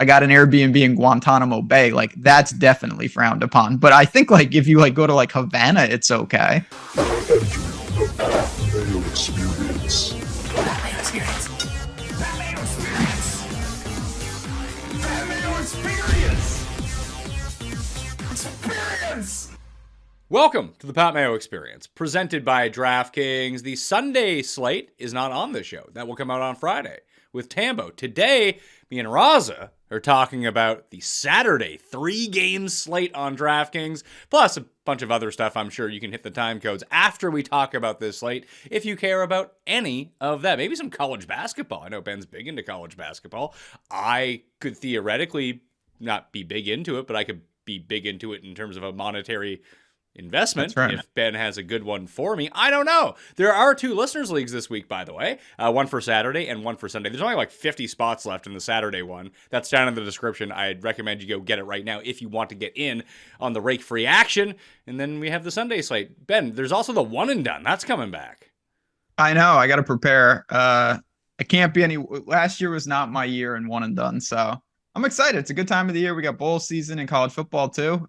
I got an Airbnb in Guantanamo Bay. Like that's definitely frowned upon. But I think like if you like go to like Havana, it's okay. Mayo Experience. Mayo Experience. Mayo Experience. Mayo Experience. Experience. Welcome to the Pat Mayo Experience, presented by DraftKings. The Sunday slate is not on this show. That will come out on Friday with Tambo. Today, me and Raza are talking about the Saturday 3-game slate on DraftKings, plus a bunch of other stuff. I'm sure you can hit the time codes after we talk about this slate if you care about any of that. Maybe some college basketball. I know Ben's big into college basketball. I could theoretically not be big into it, but I could be big into it in terms of a monetary investment. That's right. If Ben has a good one for me. I don't know. There are 2 listeners leagues this week, by the way. One for Saturday and one for Sunday. There's only like 50 spots left in the Saturday one. That's down in the description. I'd recommend you go get it right now if you want to get in on the rake free action. And then we have the Sunday slate. Ben, there's also the one and done. That's coming back. I know. I got to prepare. I can't be any. Last year was not my year in one and done. So I'm excited. It's a good time of the year. We got bowl season in college football too.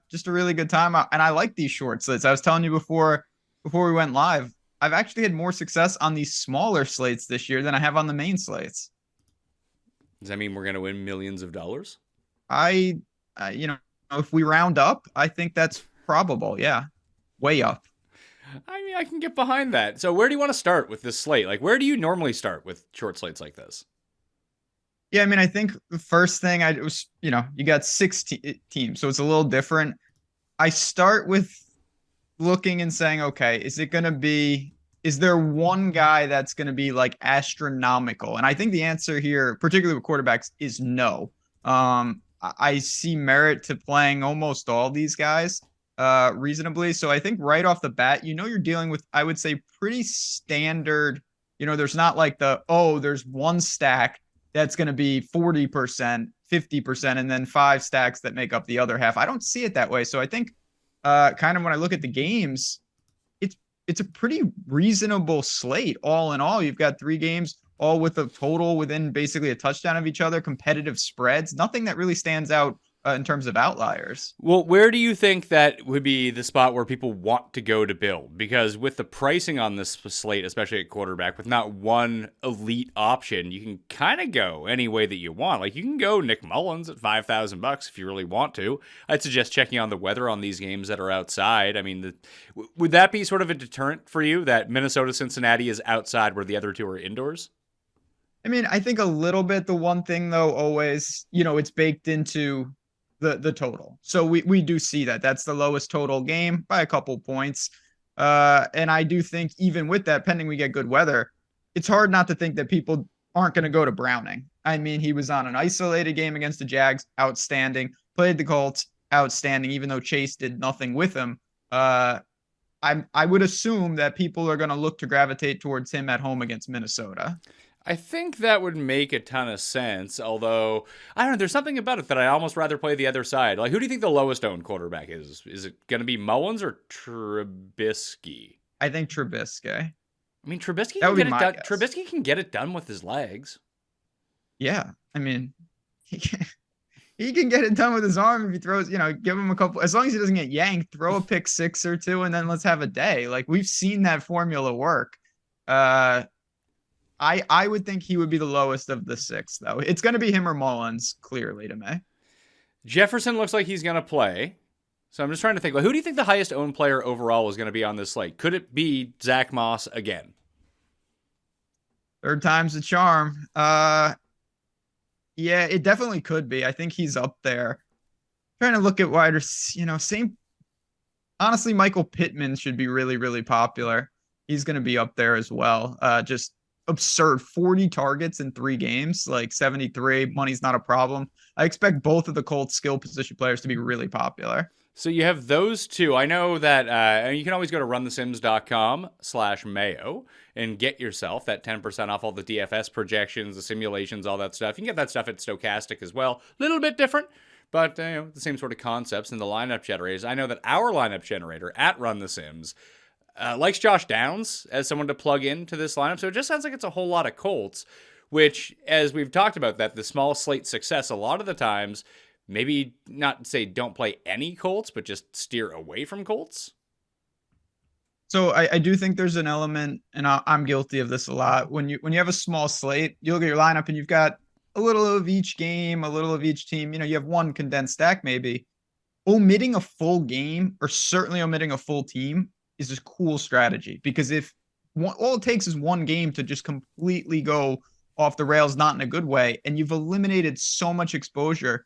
Just a really good time. And I like these short slates. I was telling you before we went live, I've actually had more success on these smaller slates this year than I have on the main slates. Does that mean we're going to win millions of dollars? If we round up, I think that's probable. Yeah. Way up. I mean, I can get behind that. So where do you want to start with this slate? Like, where do you normally start with short slates like this? Yeah, I mean, I think the first thing you got 6 teams, so it's a little different. I start with looking and saying, okay, is there one guy that's going to be like astronomical? And I think the answer here, particularly with quarterbacks, is no. I see merit to playing almost all these guys reasonably. So I think right off the bat, you're dealing with, I would say, pretty standard. There's not like there's one stack that's going to be 40%, 50%, and then 5 stacks that make up the other half. I don't see it that way. So I think kind of when I look at the games, it's a pretty reasonable slate all in all. You've got 3 games, all with a total within basically a touchdown of each other, competitive spreads, nothing that really stands out in terms of outliers. Well, where do you think that would be the spot where people want to go to build? Because with the pricing on this slate, especially at quarterback, with not one elite option, you can kind of go any way that you want. Like you can go Nick Mullins at $5,000 if you really want to. I'd suggest checking on the weather on these games that are outside. I mean, would that be sort of a deterrent for you that Minnesota, Cincinnati is outside where the other 2 are indoors? I mean, I think a little bit. The one thing though, always, it's baked into the total. So we do see that. That's the lowest total game by a couple points. And I do think even with that, pending we get good weather, it's hard not to think that people aren't going to go to Browning. I mean, he was on an isolated game against the Jags, outstanding. Played the Colts, outstanding, even though Chase did nothing with him. I would assume that people are going to look to gravitate towards him at home against Minnesota. I think that would make a ton of sense, although, I don't know, there's something about it that I almost rather play the other side. Like, who do you think the lowest owned quarterback is? Is it going to be Mullins or Trubisky? I think Trubisky. I mean, Trubisky That can would get be it my done. guess. Trubisky can get it done with his legs. Yeah, I mean, he can get it done with his arm if he throws, give him a couple, as long as he doesn't get yanked, throw a pick 6 or 2, and then let's have a day. Like, we've seen that formula work. I would think he would be the lowest of the 6, though. It's going to be him or Mullins, clearly, to me. Jefferson looks like he's going to play. So I'm just trying to think, who do you think the highest owned player overall is going to be on this slate? Could it be Zach Moss again? Third time's the charm. Yeah, it definitely could be. I think he's up there. Trying to look at wider, same. Honestly, Michael Pittman should be really, really popular. He's going to be up there as well. Just absurd 40 targets in 3 games, like 73. Money's not a problem. I expect both of the Colts skill position players to be really popular. So you have those 2. I know that you can always go to runthesims.com/Mayo and get yourself that 10% off all the DFS projections, the simulations, all that stuff. You can get that stuff at Stochastic as well. A little bit different, but the same sort of concepts in the lineup generators. I know that our lineup generator at Run the Sims likes Josh Downs as someone to plug into this lineup. So it just sounds like it's a whole lot of Colts. which, as we've talked about, that the small slate success, a lot of the times, maybe not say don't play any Colts, but just steer away from Colts. So I do think there's an element, and I'm guilty of this a lot. When you have a small slate, you look at your lineup and you've got a little of each game, a little of each team. You have one condensed stack maybe. Omitting a full game, or certainly omitting a full team, is a cool strategy, because if all it takes is one game to just completely go off the rails, not in a good way, and you've eliminated so much exposure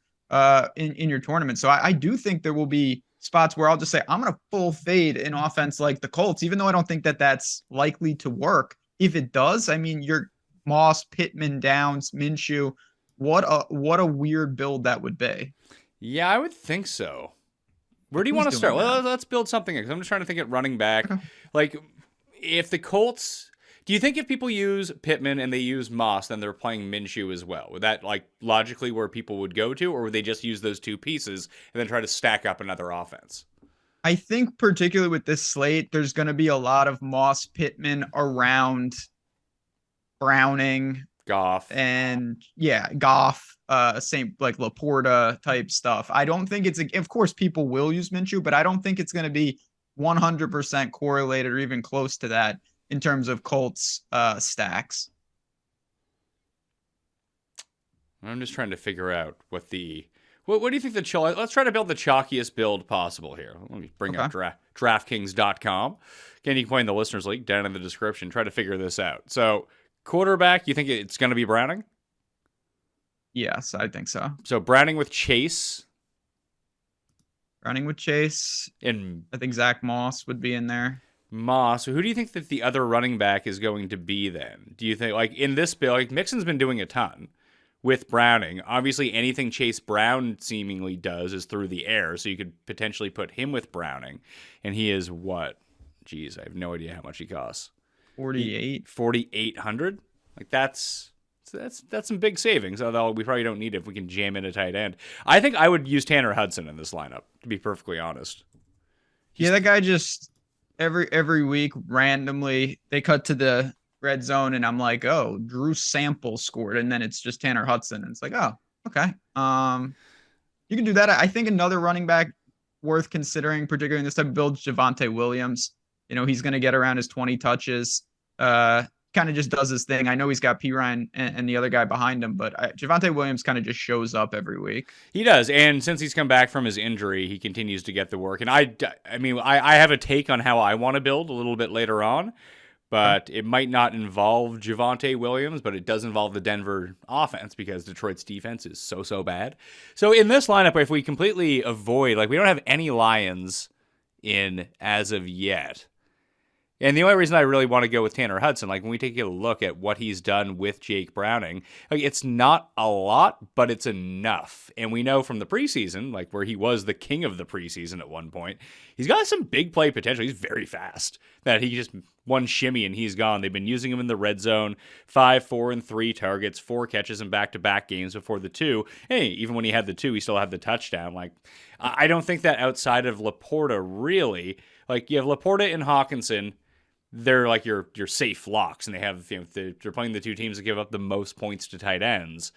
in your tournament. So I do think there will be spots where I'll just say, I'm going to full fade in offense like the Colts, even though I don't think that that's likely to work. If it does, I mean, you're Moss, Pittman, Downs, Minshew. What a weird build that would be. Yeah, I would think so. Where do you want to start? Well, let's build something. I'm just trying to think at running back. Okay. Like, if the Colts, do you think if people use Pittman and they use Moss, then they're playing Minshew as well? Would that, like, logically where people would go to, or would they just use those two pieces and then try to stack up another offense? I think particularly with this slate, there's going to be a lot of Moss, Pittman around Browning, Goff, and Goff, same like Laporta type stuff. I don't think of course people will use Minshew, but I don't think it's going to be 100% correlated or even close to that in terms of Colts stacks. I'm just trying to figure out what do you think let's try to build the chalkiest build possible here. Let me bring up DraftKings.com. Again, you can find the listeners link down in the description. Try to figure this out. So, quarterback, you think it's going to be Browning? Yes, I think so. So Browning with Chase. And I think Zach Moss would be in there. Moss. So who do you think that the other running back is going to be then? Do you think, like, in this build, like, Mixon's been doing a ton with Browning. Obviously, anything Chase Brown seemingly does is through the air, so you could potentially put him with Browning. And he is what? Geez, I have no idea how much he costs. 4,800. Like, that's some big savings, although we probably don't need it if we can jam in a tight end. I think I would use Tanner Hudson in this lineup, to be perfectly honest. That guy just every week randomly they cut to the red zone and I'm like, oh, Drew Sample scored, and then it's just Tanner Hudson, and it's like, oh, okay. You can do that. I think another running back worth considering, particularly in this type of build, Javonte Williams. He's going to get around his 20 touches. Kind of just does his thing. I know he's got P. Ryan and the other guy behind him, but Javonte Williams kind of just shows up every week. He does, and since he's come back from his injury, he continues to get the work. And I have a take on how I want to build a little bit later on, but it might not involve Javonte Williams, but it does involve the Denver offense because Detroit's defense is so bad. So in this lineup, if we completely avoid, like, we don't have any Lions in as of yet. And the only reason I really want to go with Tanner Hudson, like, when we take a look at what he's done with Jake Browning, like, it's not a lot, but it's enough. And we know from the preseason, like, where he was the king of the preseason at one point, he's got some big play potential. He's very fast. That he just one shimmy and he's gone. They've been using him in the red zone, 5, 4, and 3 targets, 4 catches in back-to-back games before the 2. Hey, even when he had the 2, he still had the touchdown. Like, I don't think that outside of Laporta, really, like, you have Laporta and Hawkinson, they're like your safe locks, and they have, they're playing the two teams that give up the most points to tight ends.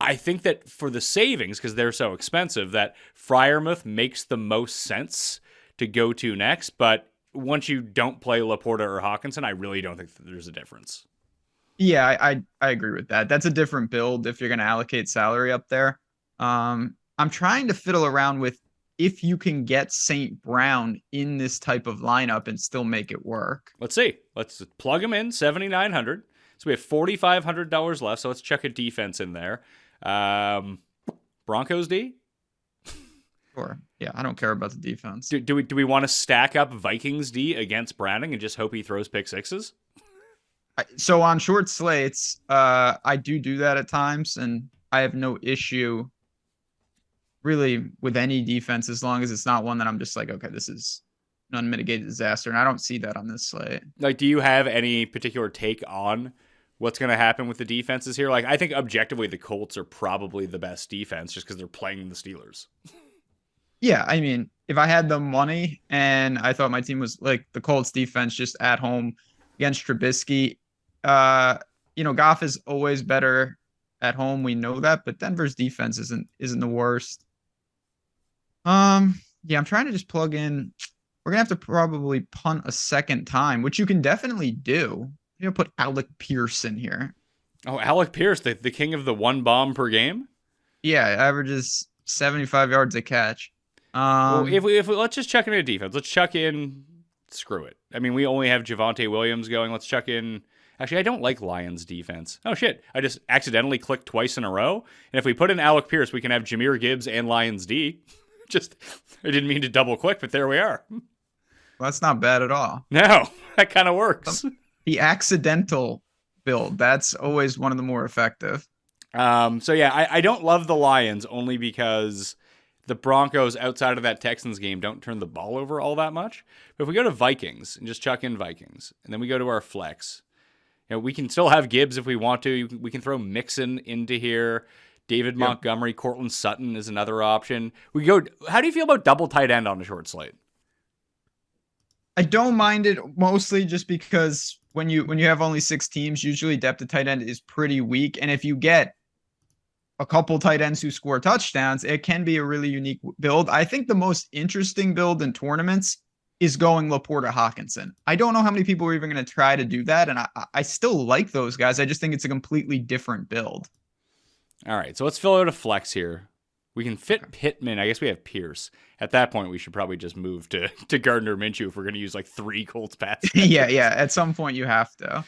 I think that for the savings, because they're so expensive, that Freiermuth makes the most sense to go to next. But once you don't play Laporta or Hawkinson, I really don't think that there's a difference. Yeah, I agree with that. That's a different build if you're going to allocate salary up there. I'm trying to fiddle around with if you can get St. Brown in this type of lineup and still make it work. Let's see. Let's plug him in, $7,900. So we have $4,500 left, so let's check a defense in there. Broncos D? Sure. Yeah, I don't care about the defense. Do we want to stack up Vikings D against Browning and just hope he throws pick sixes? So on short slates, I do that at times, and I have no issue really with any defense as long as it's not one that I'm just like, okay, this is an unmitigated disaster, and I don't see that on this slate. Like, do you have any particular take on what's going to happen with the defenses here? Like, I think objectively the Colts are probably the best defense just because they're playing the Steelers. Yeah, I mean, if I had the money and I thought my team was like the Colts defense just at home against Trubisky, Goff is always better at home. We know that, but Denver's defense isn't the worst. Yeah, I'm trying to just plug in. We're gonna have to probably punt a second time, which you can definitely do. Put Alec Pierce in here. Oh, Alec Pierce, the king of the one bomb per game? Yeah, averages 75 yards a catch. Well, if we let's just chuck in a defense. Let's chuck in. Screw it. I mean, we only have Javonte Williams going. Let's chuck in. Actually, I don't like Lions defense. Oh shit! I just accidentally clicked twice in a row. And if we put in Alec Pierce, we can have Jahmyr Gibbs and Lions D. I didn't mean to double click, but there we are. Well, that's not bad at all. No, that kind of works. The accidental build, that's always one of the more effective. So yeah, I don't love the Lions only because the Broncos outside of that Texans game don't turn the ball over all that much. But if we go to Vikings and just chuck in Vikings, and then we go to our flex, we can still have Gibbs if we want to. We can throw Mixon into here. David Montgomery, Cortland Sutton is another option. How do you feel about double tight end on a short slate? I don't mind it mostly just because when you have only 6 teams, usually depth of tight end is pretty weak. And if you get a couple tight ends who score touchdowns, it can be a really unique build. I think the most interesting build in tournaments is going Laporta Hawkinson. I don't know how many people are even going to try to do that. And I still like those guys. I just think it's a completely different build. All right, so let's fill out a flex here. We can fit Pittman. I guess we have Pierce. At that point, we should probably just move to Gardner Minshew if we're going to use like 3 Colts bats. Yeah. At some point, you have to.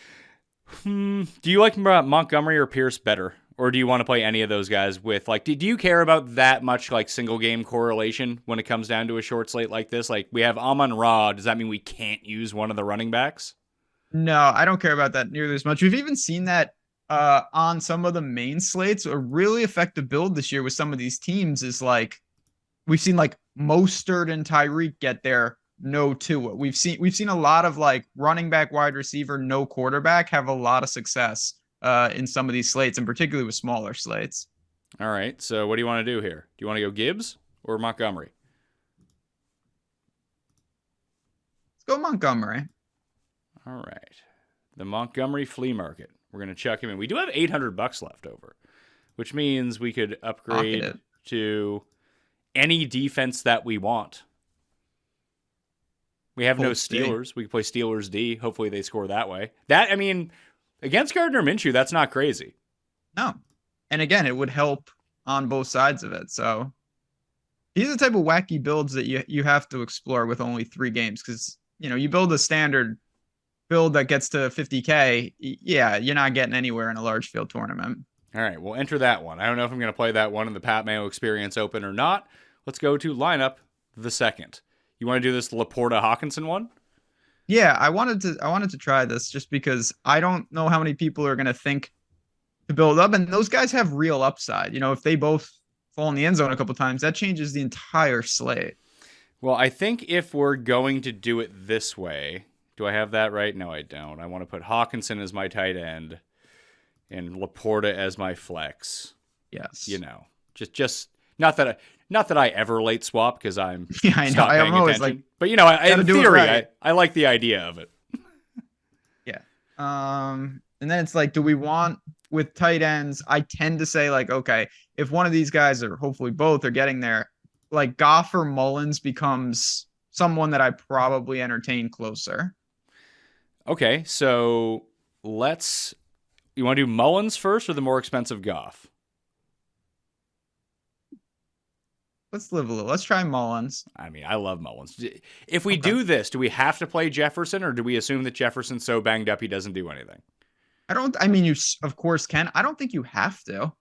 Do you like Montgomery or Pierce better? Or do you want to play any of those guys with, like, do you care about that much, like, single game correlation when it comes down to a short slate like this? Like, we have Amon-Ra. Does that mean we can't use one of the running backs? No, I don't care about that nearly as much. We've even seen that on some of the main slates. A really effective build this year with some of these teams is like, we've seen like Mostert and Tyreek get there, no Tua. We've seen a lot of like running back, wide receiver, no quarterback have a lot of success in some of these slates, and particularly with smaller slates. All right. So what do you want to do here? Do you want to go Gibbs or Montgomery? Let's go Montgomery. All right. The Montgomery flea market. We're going to chuck him in. We do have $800 left over, which means we could upgrade to any defense that we want. We have no Steelers. We can play Steelers D. Hopefully they score that way. Against Gardner Minshew, that's not crazy. No. And again, it would help on both sides of it. So these are the type of wacky builds that you have to explore with only 3 games. Because, you build a standard build that gets to 50K. Yeah, you're not getting anywhere in a large field tournament. All right, we'll enter that one. I don't know if I'm going to play that one in the Pat Mayo Experience Open or not. Let's go to lineup the second. You want to do this Laporta Hawkinson one? Yeah, I wanted to try this just because I don't know how many people are going to think to build up, and those guys have real upside. If they both fall in the end zone a couple times, that changes the entire slate. Well, I think if we're going to do it this way, do I have that right? No, I don't. I want to put Hawkinson as my tight end and Laporta as my flex. Yes. Just not that I ever late swap because I'm I know. I'm always attention. Like, but in theory, right. I like the idea of it. Yeah. And then it's like, do we want with tight ends? I tend to say like, okay, if one of these guys or hopefully both are getting there, like Goff or Mullins becomes someone that I probably entertain closer. Okay, so you want to do Mullins first or the more expensive Goff? Let's live a little. Let's try Mullins. I love Mullins. If we do this, do we have to play Jefferson or do we assume that Jefferson's so banged up he doesn't do anything? You of course can. I don't think you have to.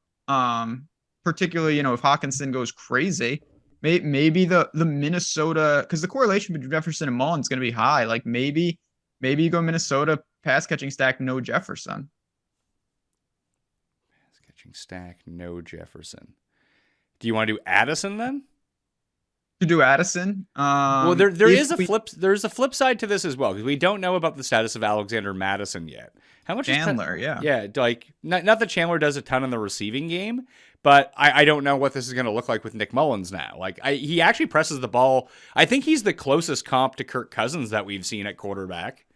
Particularly, if Hawkinson goes crazy. Maybe the Minnesota, because the correlation between Jefferson and Mullins is going to be high. Like maybe you go Minnesota pass catching stack, no Jefferson. Pass catching stack, no Jefferson. Do you want to do Addison then? To do Addison? Well, there's a flip side to this as well because we don't know about the status of Alexander Mattison yet. How much Chandler? Yeah, like not that Chandler does a ton in the receiving game. But I don't know what this is going to look like with Nick Mullins now. Like he actually presses the ball. I think he's the closest comp to Kirk Cousins that we've seen at quarterback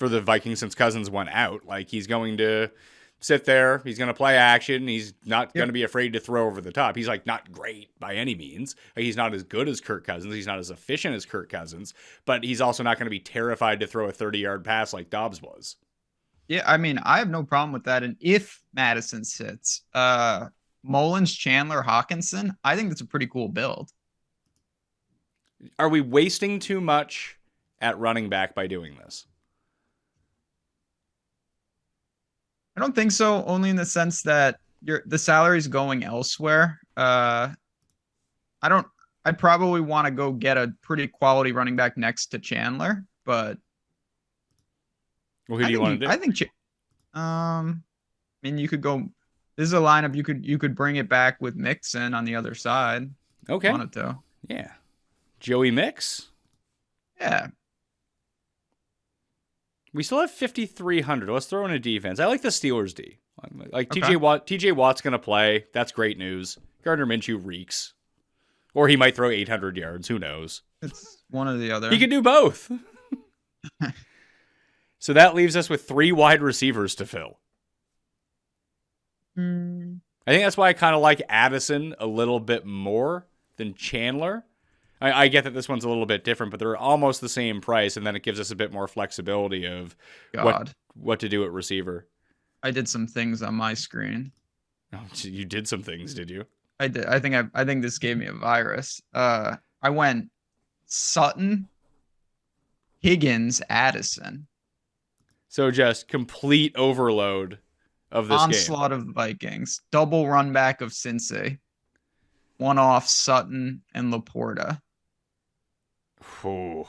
for the Vikings since Cousins went out. Like, he's going to sit there. He's going to play action. He's not going to be afraid to throw over the top. He's like not great by any means. Like, he's not as good as Kirk Cousins. He's not as efficient as Kirk Cousins, but he's also not going to be terrified to throw a 30-yard pass like Dobbs was. Yeah, I mean, I have no problem with that. And if Madison sits, Mullins, Chandler, Hawkinson, I think that's a pretty cool build. Are we wasting too much at running back by doing this? I don't think so, only in the sense that the salary's going elsewhere. I'd probably want to go get a pretty quality running back next to Chandler, but well, who do you want to do? I think I mean, you could go. This is a lineup you could bring it back with Mixon on the other side. Okay. If you wanted to. Yeah. Joey Mix? Yeah. We still have 5,300. Let's throw in a defense. I like the Steelers D. Like Okay. TJ Watt's going to play. That's great news. Gardner Minshew reeks. Or he might throw 800 yards. Who knows? It's one or the other. He can do both. So that leaves us with 3 wide receivers to fill. I think that's why I kind of like Addison a little bit more than Chandler. I get that this one's a little bit different, but they're almost the same price, and then it gives us a bit more flexibility of what to do at receiver. I did some things on my screen. Oh, you did some things, did you? I did. I think this gave me a virus. I went Sutton, Higgins, Addison. So just complete overload of this Onslaught of the Vikings. Double run back of Cincy. One off Sutton and Laporta. Ooh.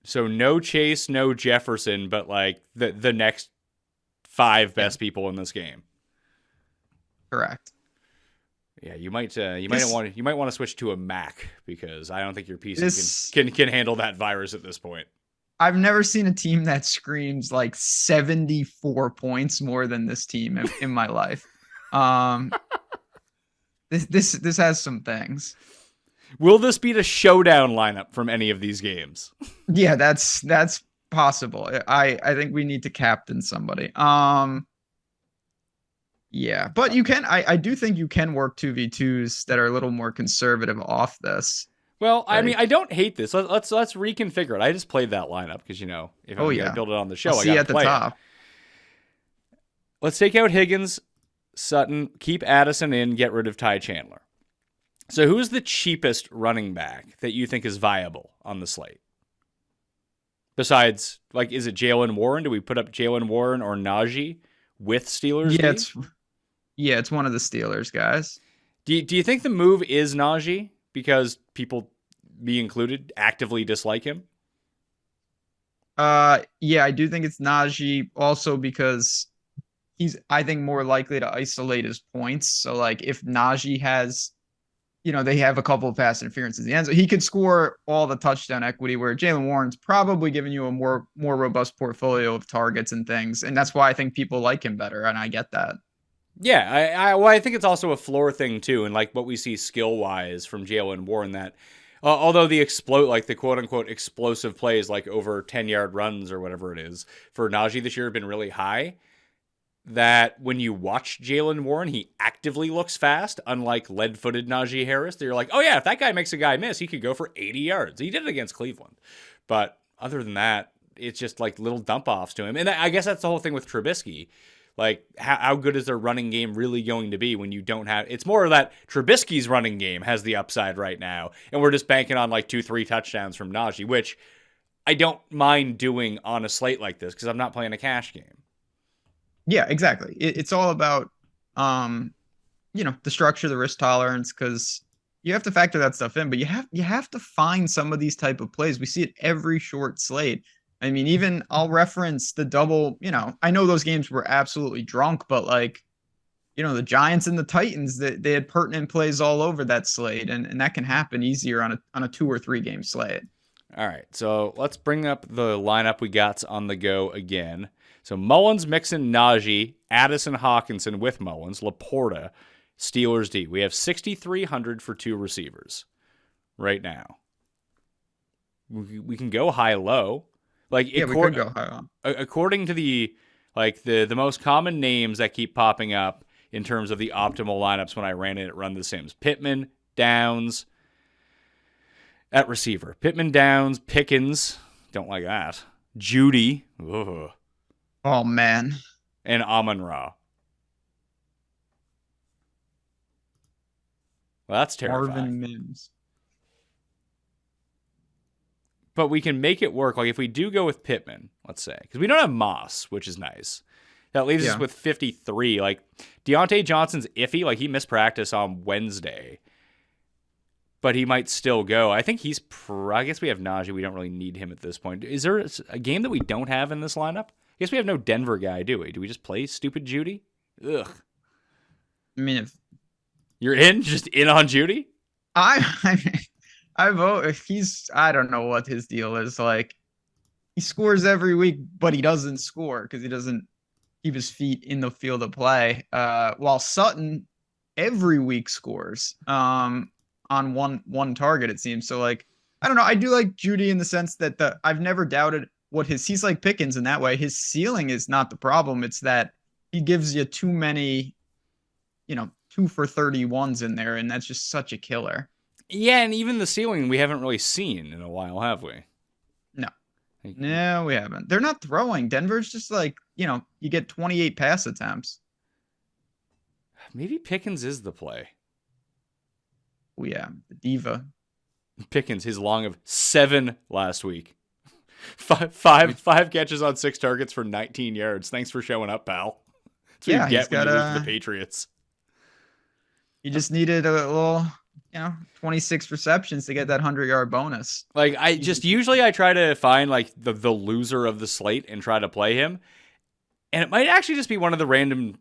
So no Chase, no Jefferson, but like the next 5 best people in this game. Correct. Yeah, you might want to switch to a Mac because I don't think your PC can handle that virus at this point. I've never seen a team that screams like 74 points more than this team in my life. This has some things. Will this be the showdown lineup from any of these games? Yeah, that's possible. I think we need to captain somebody. Yeah, but you can. I do think you can work 2v2s that are a little more conservative off this. Well, I mean, I don't hate this. Let's reconfigure it. I just played that lineup because if I'm gonna build it on the show, I gotta play it. Let's take out Higgins, Sutton, keep Addison in, get rid of Ty Chandler. So who's the cheapest running back that you think is viable on the slate? Besides, like, is it Jalen Warren? Do we put up Jalen Warren or Najee with Steelers? Yeah, it's one of the Steelers guys. Do you think the move is Najee because people, me included, actively dislike him? Yeah, I do think it's Najee also because he's, I think, more likely to isolate his points. So, like, if Najee has, they have a couple of pass interferences in the end, so he could score all the touchdown equity, where Jalen Warren's probably giving you a more robust portfolio of targets and things. And that's why I think people like him better, and I get that. Yeah, I think it's also a floor thing, too, and like what we see skill-wise from Jalen Warren, that although the quote-unquote explosive plays, like over 10-yard runs or whatever it is, for Najee this year have been really high, that when you watch Jalen Warren, he actively looks fast, unlike lead-footed Najee Harris. That you're like, oh yeah, if that guy makes a guy miss, he could go for 80 yards. He did it against Cleveland. But other than that, it's just like little dump-offs to him. And I guess that's the whole thing with Trubisky. Like, how good is their running game really going to be when you don't have... It's more that Trubisky's running game has the upside right now, and we're just banking on like 2-3 touchdowns from Najee, which I don't mind doing on a slate like this because I'm not playing a cash game. Yeah, exactly. It's all about, the structure, the risk tolerance, because you have to factor that stuff in. But you have to find some of these type of plays. We see it every short slate. I mean, even I'll reference the double. I know those games were absolutely drunk, but like, the Giants and the Titans, they had pertinent plays all over that slate, and that can happen easier on a 2 or 3 game slate. All right, so let's bring up the lineup we got on the go again. So Mullins, Mixon, Najee, Addison, Hawkinson with Mullins, Laporta, Steelers D. We have 6,300 for 2 receivers right now. We can go high-low. We could go high on. According to the most common names that keep popping up in terms of the optimal lineups when I ran it at Run the Sims. Pittman, Downs at receiver. Pittman, Downs, Pickens. Don't like that. Judy. Ugh. Oh, man. And Amon-Ra. Well, that's terrifying. Marvin Mims. But we can make it work. Like, if we do go with Pittman, let's say, because we don't have Moss, which is nice. That leaves us with 53. Like, Deontay Johnson's iffy. Like, he missed practice on Wednesday. But he might still go. I think he's... I guess we have Najee. We don't really need him at this point. Is there a game that we don't have in this lineup? I guess we have no Denver guy, do we? Do we just play stupid Judy? Ugh. I mean, if... You're in? Just in on Judy? I vote if he's... I don't know what his deal is. Like, he scores every week, but he doesn't score because he doesn't keep his feet in the field of play. While Sutton every week scores on one target, it seems. So, like, I don't know. I do like Judy in the sense that I've never doubted what he's like Pickens in that way. His ceiling is not the problem. It's that he gives you too many, 2 for 31s in there, and that's just such a killer. Yeah, and even the ceiling we haven't really seen in a while, have we? No, we haven't. They're not throwing. Denver's just like, you get 28 pass attempts. Maybe Pickens is the play. Oh, yeah, the diva. Pickens, his long of 7 last week. Five catches on 6 targets for 19 yards. Thanks for showing up, pal. That's what you get when you lose to the Patriots. You just needed a little... 26 receptions to get that 100-yard bonus. Like, usually I try to find, like, the loser of the slate and try to play him. And it might actually just be one of the random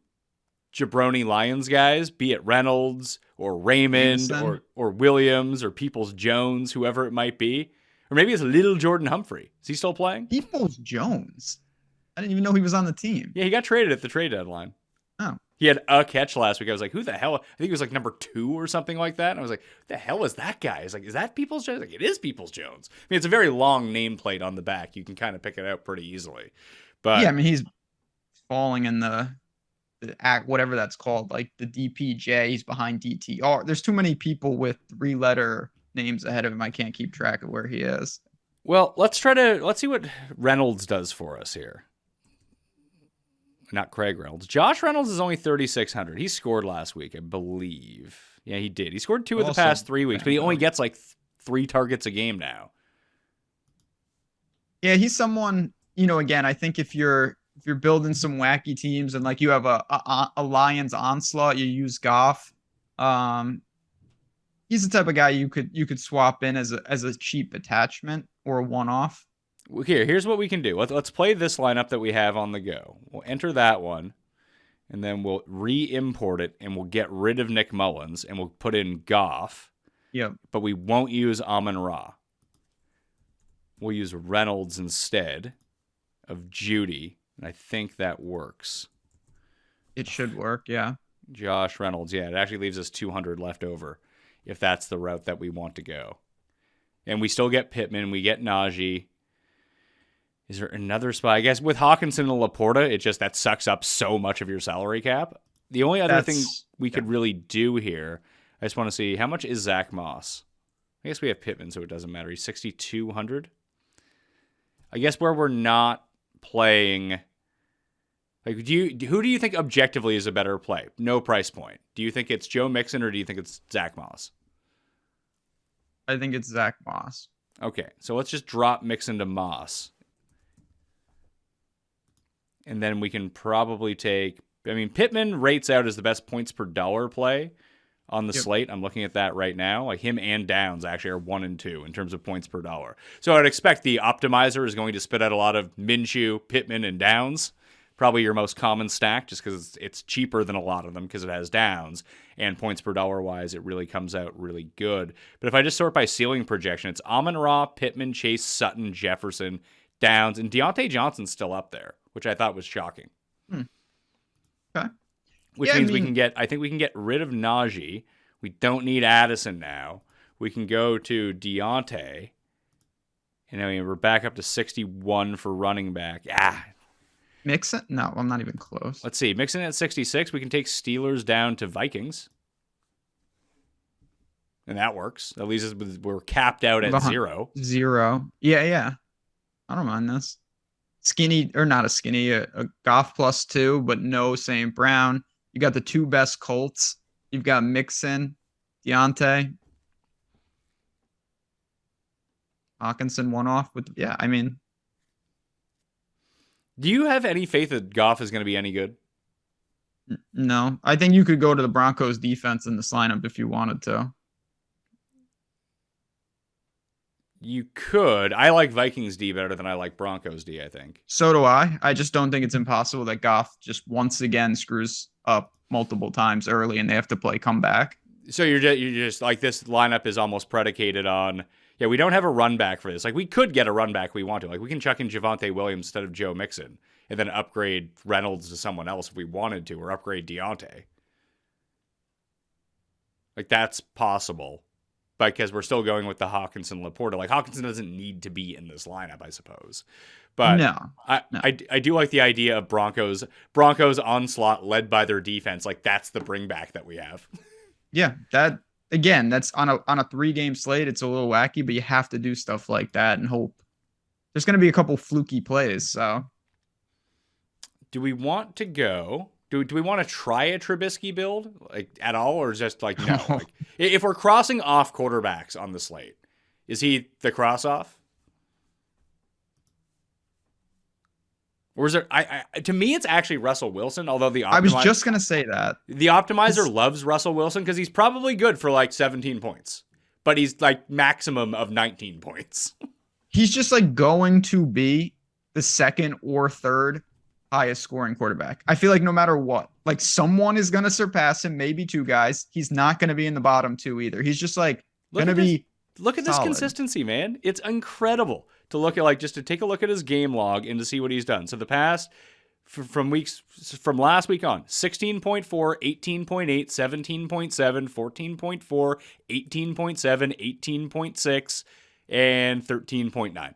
jabroni Lions guys, be it Reynolds or Raymond or Williams or Peoples-Jones, whoever it might be. Or maybe it's little Jordan Humphrey. Is he still playing? Peoples-Jones? I didn't even know he was on the team. Yeah, he got traded at the trade deadline. Oh. He had a catch last week. I was like, who the hell? I think he was like number 2 or something like that. And I was like, who the hell is that guy? I was like, is that Peoples-Jones? Like, it is Peoples-Jones. I mean, it's a very long nameplate on the back. You can kind of pick it out pretty easily. But yeah, I mean, he's falling in the act, whatever that's called, like the DPJ. He's behind DTR. There's too many people with 3-letter names ahead of him. I can't keep track of where he is. Well, let's see what Reynolds does for us here. Not Craig Reynolds. Josh Reynolds is only 3,600. He scored last week, I believe. Yeah, he did. He scored 2 of the past 3 weeks, but he only gets like 3 targets a game now. Yeah, he's someone, again, I think if you're building some wacky teams and like you have a Lions onslaught, you use Goff. He's the type of guy you could swap in as a cheap attachment or a one-off. Here's what we can do. Let's play this lineup that we have on the go. We'll enter that one, and then we'll re-import it, and we'll get rid of Nick Mullins, and we'll put in Goff. Yep. But we won't use Amon-Ra. We'll use Reynolds instead of Judy, and I think that works. It should work, yeah. Josh Reynolds, yeah. It actually leaves us 200 left over if that's the route that we want to go. And we still get Pittman. We get Najee. Is there another spot? I guess with Hawkinson and Laporta, that sucks up so much of your salary cap. The only other thing we could really do here, I just want to see, how much is Zach Moss? I guess we have Pittman, so it doesn't matter. He's 6,200. I guess where we're not playing, like, who do you think objectively is a better play? No price point. Do you think it's Joe Mixon or do you think it's Zach Moss? I think it's Zach Moss. Okay, so let's just drop Mixon to Moss. And then we can probably take... Pittman rates out as the best points per dollar play on the slate. I'm looking at that right now. Like, him and Downs actually are 1 and 2 in terms of points per dollar. So I'd expect the optimizer is going to spit out a lot of Minshew, Pittman, and Downs. Probably your most common stack, just because it's cheaper than a lot of them because it has Downs. And points per dollar wise, it really comes out really good. But if I just sort by ceiling projection, it's Amon-Ra, Pittman, Chase, Sutton, Jefferson, Downs, and Deontay Johnson's still up there, which I thought was shocking. Okay. Which means I think we can get rid of Najee. We don't need Addison now. We can go to Deontay And I mean, we're back up to 61 for running back. Mixon? No, I'm not even close. Let's see. Mixon at 66. We can take Steelers down to Vikings. And that works. At least we're capped out at 0. 0. Yeah. I don't mind this. Skinny, or not a skinny, a Goff +2, but no St. Brown. You got the 2 best Colts. You've got Mixon, Deontay. Hawkinson one off with, yeah, I mean. Do you have any faith that Goff is going to be any good? No. I think you could go to the Broncos defense in this lineup if you wanted to. You could. I like Vikings D better than I like Broncos D, I think. So do I. I just don't think it's impossible that Goff just once again screws up multiple times early and they have to play comeback. So you're just like, this lineup is almost predicated on, yeah, we don't have a run back for this. Like, we could get a run back if we want to. Like, we can chuck in Javonte Williams instead of Joe Mixon and then upgrade Reynolds to someone else if we wanted to, or upgrade Deontay. Like, that's possible. Because we're still going with the Hawkinson Laporta. Like, Hawkinson doesn't need to be in this lineup, I suppose. But no. I do like the idea of Broncos onslaught led by their defense. Like, that's the bring back that we have. Yeah, that again, that's on a 3-game slate. It's a little wacky, but you have to do stuff like that and hope. There's going to be a couple fluky plays. So, do we want to go? Do we want to try a Trubisky build like at all, or just like no? Like, if we're crossing off quarterbacks on the slate, is he the cross off? Or is there? To me, it's actually Russell Wilson. Although I was just gonna say that the optimizer loves Russell Wilson because he's probably good for like 17 points, but he's like maximum of 19 points. He's just like going to be the second or third highest scoring quarterback. I feel like no matter what, like someone is going to surpass him, maybe 2 guys. He's not going to be in the bottom 2 either. He's just like going to be Look at this consistency, man. It's incredible to look at, like, just to take a look at his game log and to see what he's done. So the past from last week on, 16.4, 18.8, 17.7, 14.4, 18.7, 18.6, and 13.9.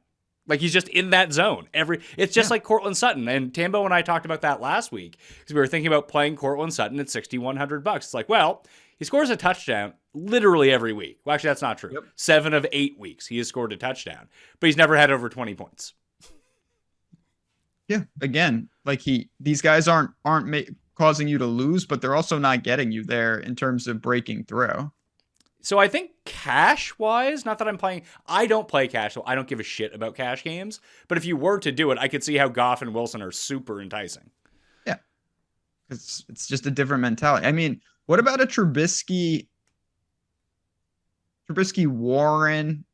Like, he's just in that zone. It's just like Cortland Sutton. And Tambo and I talked about that last week because we were thinking about playing Cortland Sutton at $6,100. It's like, well, he scores a touchdown literally every week. Well, actually, that's not true. Yep. 7 of 8 weeks he has scored a touchdown, but he's never had over 20 points. Yeah, again, like these guys aren't causing you to lose, but they're also not getting you there in terms of breaking through. So I think cash-wise, not that I don't play cash, so I don't give a shit about cash games. But if you were to do it, I could see how Goff and Wilson are super enticing. Yeah. It's just a different mentality. I mean, what about a Trubisky, Warren,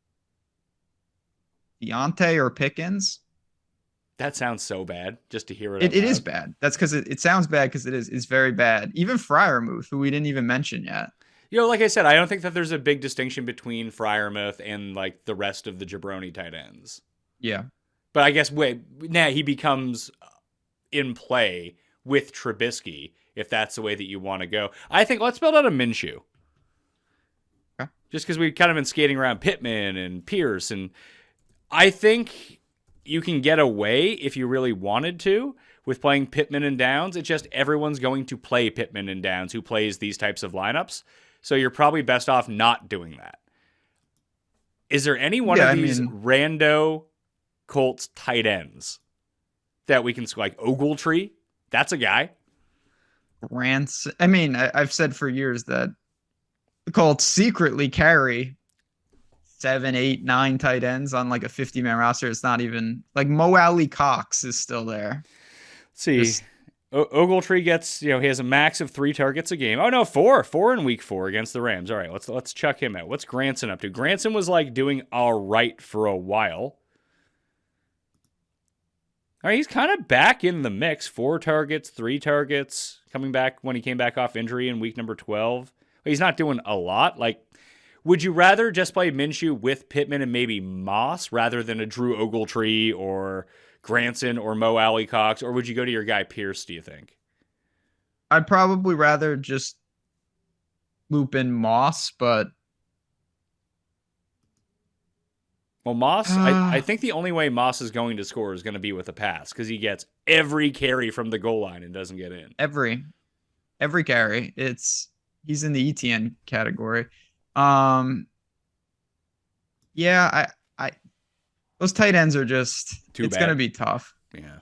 Deontay, or Pickens? That sounds so bad just to hear it. It is bad. That's because it sounds bad because it's very bad. Even Freiermuth, who we didn't even mention yet. You know, like I said, I don't think that there's a big distinction between Freiermuth and like the rest of the jabroni tight ends. Yeah. But I guess now he becomes in play with Trubisky if that's the way that you want to go. I think let's build out a Minshew. Okay. Just because we've kind of been skating around Pittman and Pierce, and I think you can get away if you really wanted to with playing Pittman and Downs. It's just everyone's going to play Pittman and Downs who plays these types of lineups. So you're probably best off not doing that. Is there any one of these rando Colts tight ends that we can, like Ogletree? That's a guy. Rance. I mean, I've said for years that the Colts secretly carry 7, 8, 9 tight ends on like a 50-man roster. It's not even like Mo Alley Cox is still there. Let's see. Ogletree gets, he has a max of 3 targets a game. Oh no, 4 in week 4 against the Rams. All right, let's chuck him out. What's Granson up to? Granson was like doing all right for a while. All right, he's kind of back in the mix. 4 targets, 3 targets, coming back when he came back off injury in week number 12. He's not doing a lot. Like, would you rather just play Minshew with Pittman and maybe Moss rather than a Drew Ogletree or Granson or Mo Alley Cox, or would you go to your guy Pierce, do you think? I'd probably rather just loop in Moss, but Well, Moss, I think the only way Moss is going to score is going to be with a pass because he gets every carry from the goal line and doesn't get in. Every carry. He's in the ETN category. Yeah, I those tight ends are just it's gonna be tough. Yeah.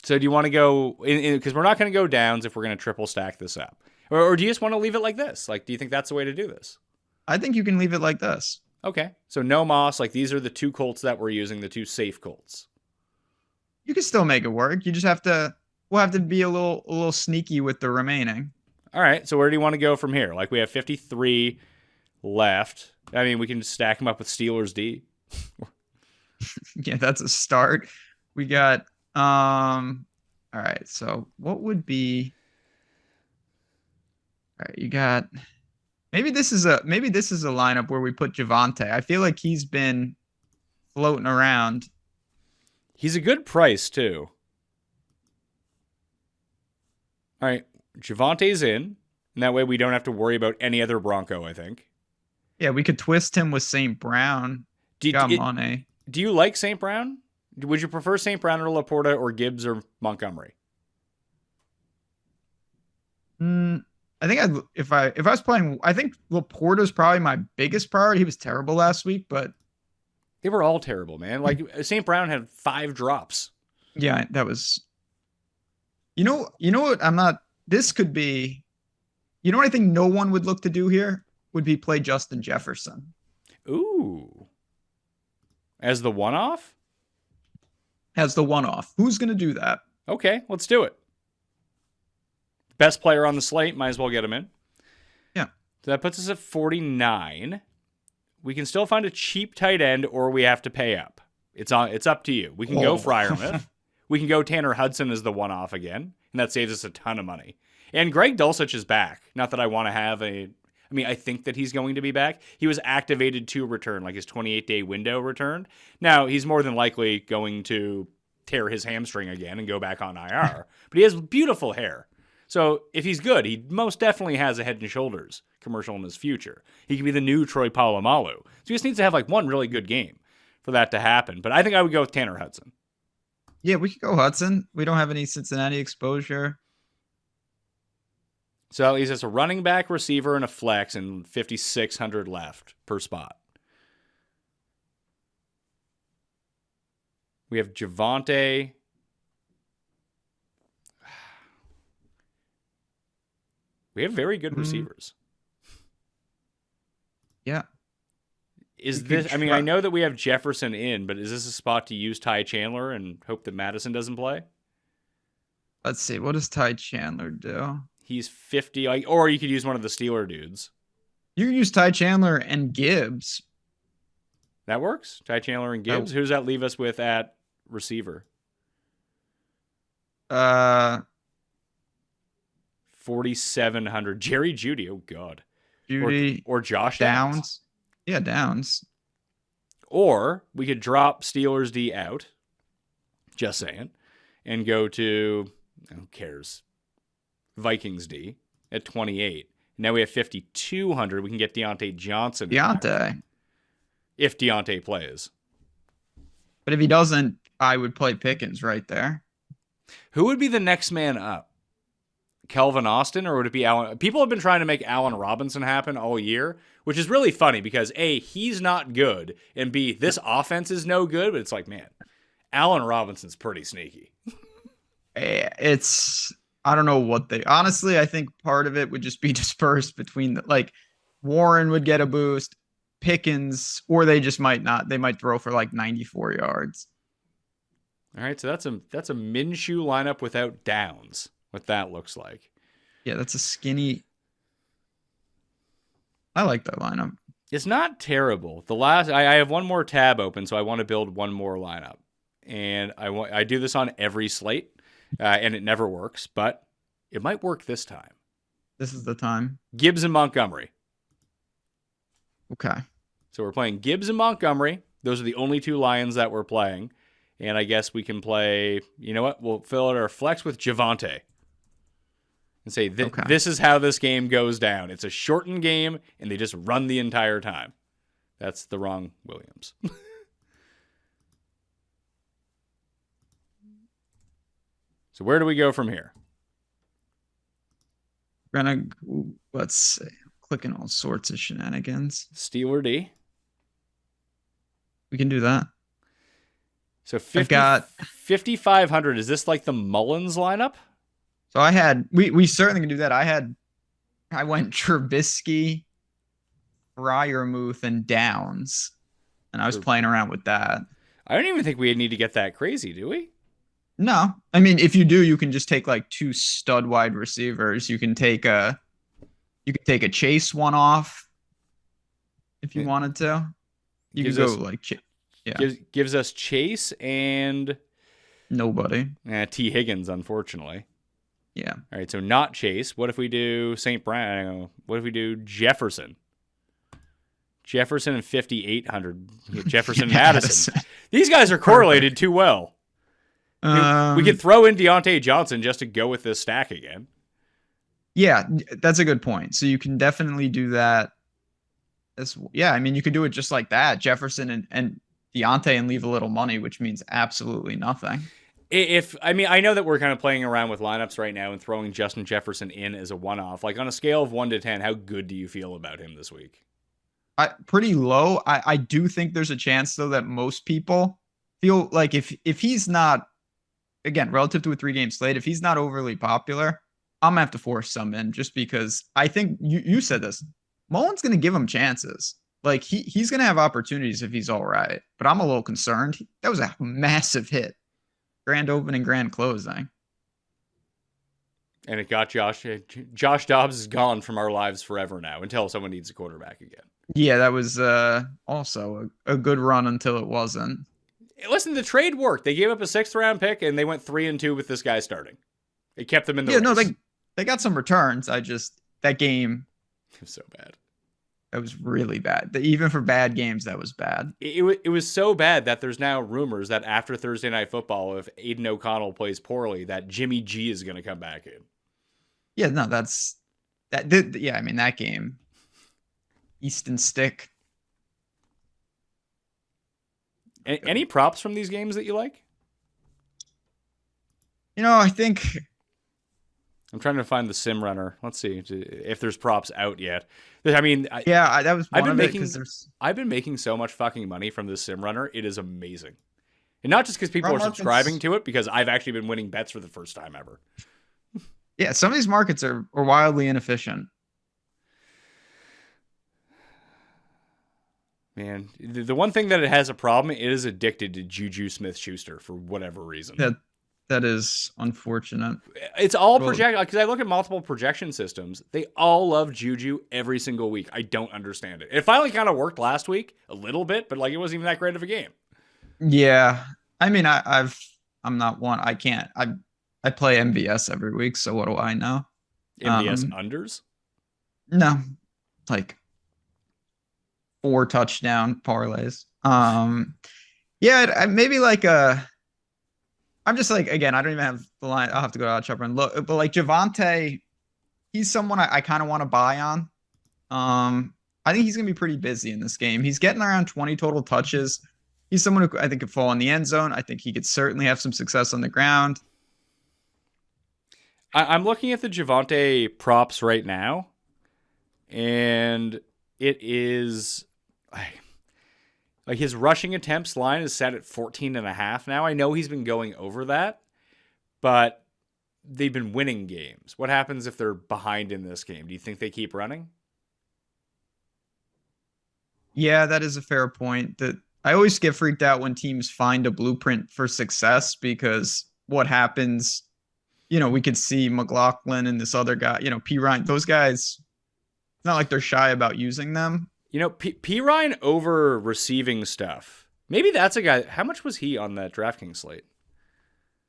So do you want to go because we're not going to go downs if we're going to triple stack this up, or do you just want to leave it like this? Like, do you think that's the way to do this? I think you can leave it like this. Okay. So no Moss. Like, these are the two Colts that we're using, the two safe Colts. You can still make it work. You just have to. We'll have to be a little sneaky with the remaining. All right. So where do you want to go from here? Like, we have 53 left. I mean, we can stack them up with Steelers D. Yeah, that's a start. We got. All right. So what would be? All right. You got. Maybe this is a lineup where we put Javonte. I feel like he's been floating around. He's a good price too. All right, Javonte's in, and that way we don't have to worry about any other Bronco, I think. Yeah, we could twist him with St. Brown. Got money. Do you like St. Brown? Would you prefer St. Brown or Laporta or Gibbs or Montgomery? I think if I was playing, I think Laporta's probably my biggest priority. He was terrible last week, but they were all terrible, man. Like St. Brown had 5 drops. Yeah, that was. You know what? This could be. You know what I think no one would look to do here would be play Justin Jefferson. Ooh. As the one-off? As the one-off. Who's going to do that? Okay, let's do it. Best player on the slate, might as well get him in. Yeah. So that puts us at 49. We can still find a cheap tight end, or we have to pay up. It's up to you. We can go Freiermuth. We can go Tanner Hudson as the one-off again, and that saves us a ton of money. And Greg Dulcich is back. Not that I want to have I think that he's going to be back. He was activated to return, like his 28-day window returned. Now, he's more than likely going to tear his hamstring again and go back on IR. But he has beautiful hair. So if he's good, he most definitely has a Head & Shoulders commercial in his future. He could be the new Troy Polamalu. So he just needs to have like one really good game for that to happen. But I think I would go with Tanner Hudson. Yeah, we could go Hudson. We don't have any Cincinnati exposure. So he's just a running back, receiver, and a flex, and 5,600 left per spot. We have Javonte. We have very good receivers. Yeah. I know that we have Jefferson in, but is this a spot to use Ty Chandler and hope that Madison doesn't play? Let's see. What does Ty Chandler do? He's 50, or you could use one of the Steeler dudes. You can use Ty Chandler and Gibbs. That works. Ty Chandler and Gibbs. Who does that leave us with at receiver? 4,700. Jerry Jeudy. Oh God. Jeudy or Josh Downs. Yeah, Downs. Or we could drop Steelers D out. Just saying, and go to who cares? Vikings D at 28. Now we have 5,200. We can get Deontay Johnson. If Deontay plays. But if he doesn't, I would play Pickens right there. Who would be the next man up? Kelvin Austin, or would it be Allen? People have been trying to make Allen Robinson happen all year, which is really funny because A, he's not good, and B, this offense is no good, but it's like, man, Allen Robinson's pretty sneaky. I don't know what honestly, I think part of it would just be dispersed between Warren would get a boost, Pickens, or they just might not. They might throw for like 94 yards. All right. So that's a Minshew lineup without Downs, what that looks like. Yeah. That's a skinny. I like that lineup. It's not terrible. I have one more tab open, so I want to build one more lineup, and I do this on every slate. And it never works, but it might work this time. This is the time. Gibbs and Montgomery. Okay. So we're playing Gibbs and Montgomery. Those are the only two Lions that we're playing. And I guess we can play, you know what? We'll fill out our flex with Javonte. And say, This is how this game goes down. It's a shortened game, and they just run the entire time. That's the wrong Williams. So where do we go from here? We're gonna let's see. Clicking all sorts of shenanigans. Steeler D. We can do that. So 5,500. Is this like the Mullins lineup? So I had we certainly can do that. I went Trubisky, Fryermuth, and Downs, and I was playing around with that. I don't even think we need to get that crazy, do we? No, I mean if you do, you can just take like 2 stud wide receivers. You can take a Chase one off if you wanted to. You could go like gives us Chase and nobody. T. Higgins, unfortunately. Yeah. All right, so not Chase. What if we do St. Brown? What if we do Jefferson? Jefferson and 5,800. Jefferson Madison. These guys are correlated too well. We could throw in Deontay Johnson just to go with this stack again. Yeah, that's a good point. So you can definitely do that. Yeah, I mean, you could do it just like that. Jefferson and Deontay and leave a little money, which means absolutely nothing. I know that we're kind of playing around with lineups right now and throwing Justin Jefferson in as a one-off. Like on a scale of 1 to 10, how good do you feel about him this week? Pretty low. I do think there's a chance though that most people feel like if he's not, again, relative to a 3-game slate, if he's not overly popular, I'm gonna have to force some in just because I think you said this. Mullen's gonna give him chances. Like he's gonna have opportunities if he's all right. But I'm a little concerned. That was a massive hit. Grand opening, grand closing. And it got Josh Dobbs is gone from our lives forever now until someone needs a quarterback again. Yeah, that was also a good run until it wasn't. Listen, the trade worked. They gave up a 6th-round pick, and they went 3-2 with this guy starting. It kept them in the race. No, they got some returns. That game it was so bad. That was really bad. Even for bad games, that was bad. It was so bad that there's now rumors that after Thursday Night Football, if Aiden O'Connell plays poorly, that Jimmy G is going to come back in. Yeah, no, yeah, I mean, that game, Easton Stick. Any props from these games that you like? I think I'm trying to find the sim runner. Let's see if there's props out yet. I mean, that was one I've been making so much fucking money from this sim runner. It is amazing. And not just because people are subscribing to it, because I've actually been winning bets for the first time ever. Yeah, some of these markets are wildly inefficient. Man, the one thing that it has a problem, it is addicted to Juju Smith-Schuster for whatever reason. That is unfortunate. It's all project because I look at multiple projection systems. They all love Juju every single week. I don't understand it. It finally kind of worked last week a little bit, but like it wasn't even that great of a game. Yeah, I mean, I'm not one. I can't. I play MVS every week, so what do I know? MVS unders? No, like 4 touchdown parlays. Yeah, maybe like I'm just like, again, I don't even have the line. I'll have to go out shop and look. But like Javonte, he's someone I kind of want to buy on. I think he's going to be pretty busy in this game. He's getting around 20 total touches. He's someone who I think could fall in the end zone. I think he could certainly have some success on the ground. I'm looking at the Javonte props right now, and it is like his rushing attempts line is set at 14.5 now. I know he's been going over that, but they've been winning games. What happens if they're behind in this game? Do you think they keep running? Yeah, that is a fair point. That I always get freaked out when teams find a blueprint for success, because what happens, we could see McLaughlin and this other guy, P. Ryan, those guys, it's not like they're shy about using them. P. Ryan over receiving stuff. Maybe that's a guy. How much was he on that DraftKings slate?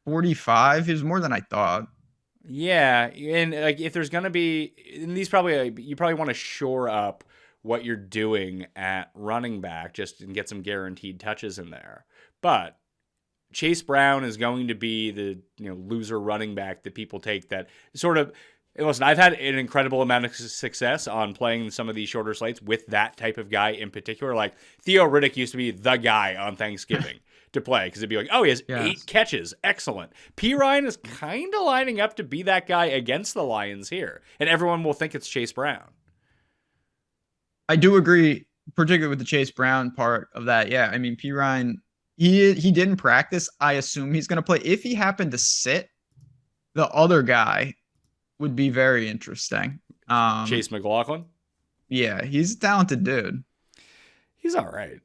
45. He was more than I thought. Yeah, and like if there's gonna be, and these probably you probably want to shore up what you're doing at running back just and get some guaranteed touches in there. But Chase Brown is going to be the loser running back that people take that sort of. Listen, I've had an incredible amount of success on playing some of these shorter slates with that type of guy in particular. Like Theo Riddick used to be the guy on Thanksgiving to play because it'd be like, oh, he has 8 catches. Excellent. P. Ryan is kind of lining up to be that guy against the Lions here. And everyone will think it's Chase Brown. I do agree, particularly with the Chase Brown part of that. Yeah, I mean, P. Ryan, he didn't practice. I assume he's going to play. If he happened to sit, the other guy would be very interesting. Chase McLaughlin? Yeah, he's a talented dude. He's all right.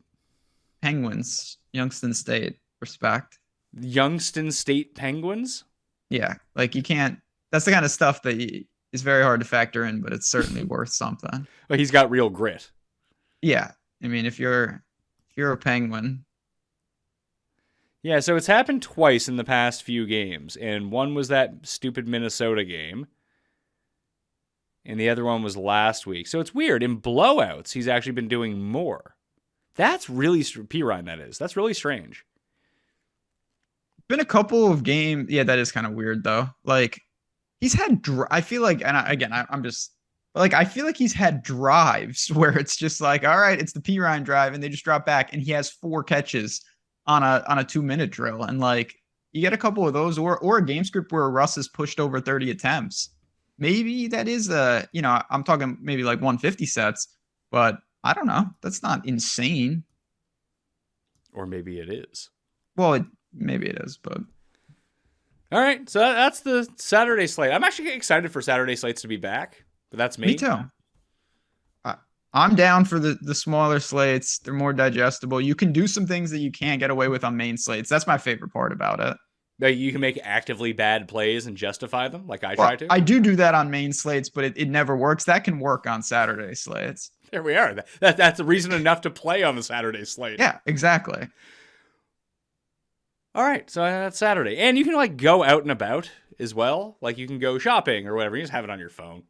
Penguins, Youngstown State, respect. Youngstown State Penguins? Yeah, like you can't, that's the kind of stuff that is very hard to factor in, but it's certainly worth something. But he's got real grit. Yeah, I mean, if you're a Penguin. Yeah, so it's happened twice in the past few games, and one was that stupid Minnesota game, and the other one was last week. So it's weird. In blowouts, he's actually been doing more. That's really P. Ryan, that is. That's really strange. Been a couple of games. Yeah, that is kind of weird, though. Like, he's had, I feel like, and I'm just, like, I feel like he's had drives where it's just like, all right, it's the P. Ryan drive, and they just drop back, and he has 4 catches on a 2-minute drill. And, like, you get a couple of those, or a game script where Russ has pushed over 30 attempts. Maybe that is I'm talking maybe like 150 sets, but I don't know. That's not insane. Or maybe it is. Well, maybe it is, but. All right, so that's the Saturday slate. I'm actually excited for Saturday slates to be back, but that's me. Me too. I'm down for the smaller slates. They're more digestible. You can do some things that you can't get away with on main slates. That's my favorite part about it. Like you can make actively bad plays and justify them, like I try to. I do that on main slates, but it never works. That can work on Saturday slates. There we are. That's a reason enough to play on the Saturday slate. Yeah, exactly. All right, so that's Saturday. And you can like go out and about as well. Like you can go shopping or whatever. You just have it on your phone.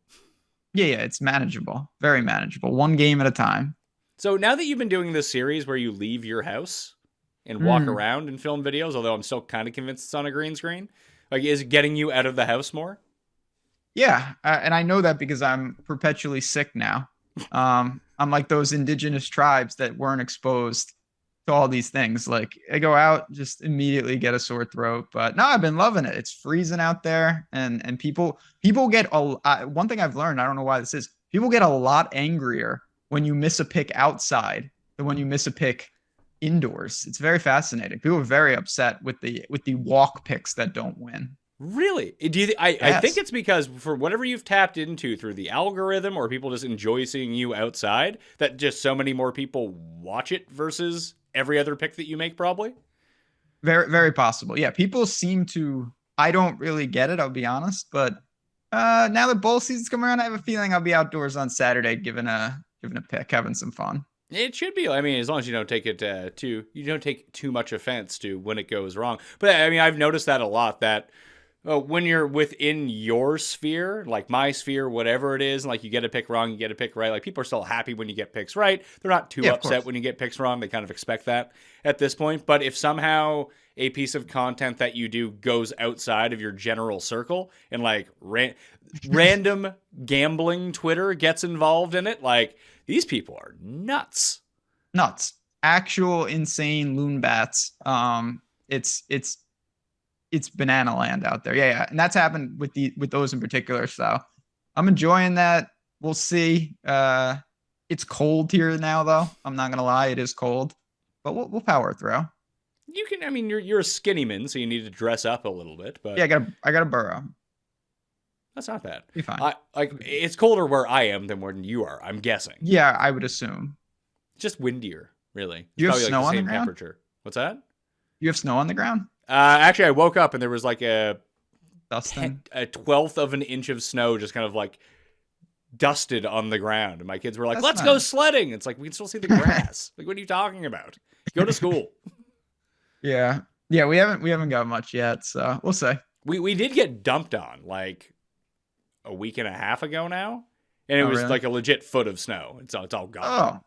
Yeah, it's manageable. Very manageable. One game at a time. So now that you've been doing this series where you leave your house and walk around and film videos, although I'm still kind of convinced it's on a green screen, like is it getting you out of the house more? Yeah, and I know that because I'm perpetually sick now. I'm like those indigenous tribes that weren't exposed to all these things. Like I go out, just immediately get a sore throat. But no, I've been loving it. It's freezing out there, and people get one thing I've learned. I don't know why this is. People get a lot angrier when you miss a pick outside than when you miss a pick indoors. It's very fascinating. People are very upset with the walk picks that don't win. Really? Do you? I think it's because for whatever you've tapped into through the algorithm, or people just enjoy seeing you outside, that just so many more people watch it versus every other pick that you make, probably. Very, very possible. Yeah, people seem to. I don't really get it. I'll be honest, but now that bowl season's come around, I have a feeling I'll be outdoors on Saturday, giving a pick, having some fun. It should be. I mean, as long as you don't take it you don't take too much offense to when it goes wrong. But I mean, I've noticed that a lot. That when you're within your sphere, like my sphere, whatever it is, and like you get a pick wrong, you get a pick right. Like people are still happy when you get picks right. They're not too upset when you get picks wrong. They kind of expect that at this point. But if somehow a piece of content that you do goes outside of your general circle and like random gambling Twitter gets involved in it, like these people are nuts. Actual insane loon bats. It's banana land out there. Yeah. And that's happened with those in particular. So I'm enjoying that. We'll see. It's cold here now, though. I'm not gonna lie, it is cold, but we'll power through. You can. I mean, you're a skinny man, so you need to dress up a little bit. But yeah, I got a burrow. That's not bad. Be fine. It's colder where I am than where you are, I'm guessing. Yeah, I would assume. It's just windier, really. You have snow on the ground? Temperature. What's that? You have snow on the ground? Actually, I woke up and there was like a 1/12 of an inch of snow just kind of like dusted on the ground. And my kids were like, That's let's nice. Go sledding. It's like, we can still see the grass. Like, what are you talking about? Go to school. Yeah, we haven't got much yet, so we'll see. We did get dumped on like a week and a half ago now, and it was really? like a legit foot of snow. It's all gone. Oh,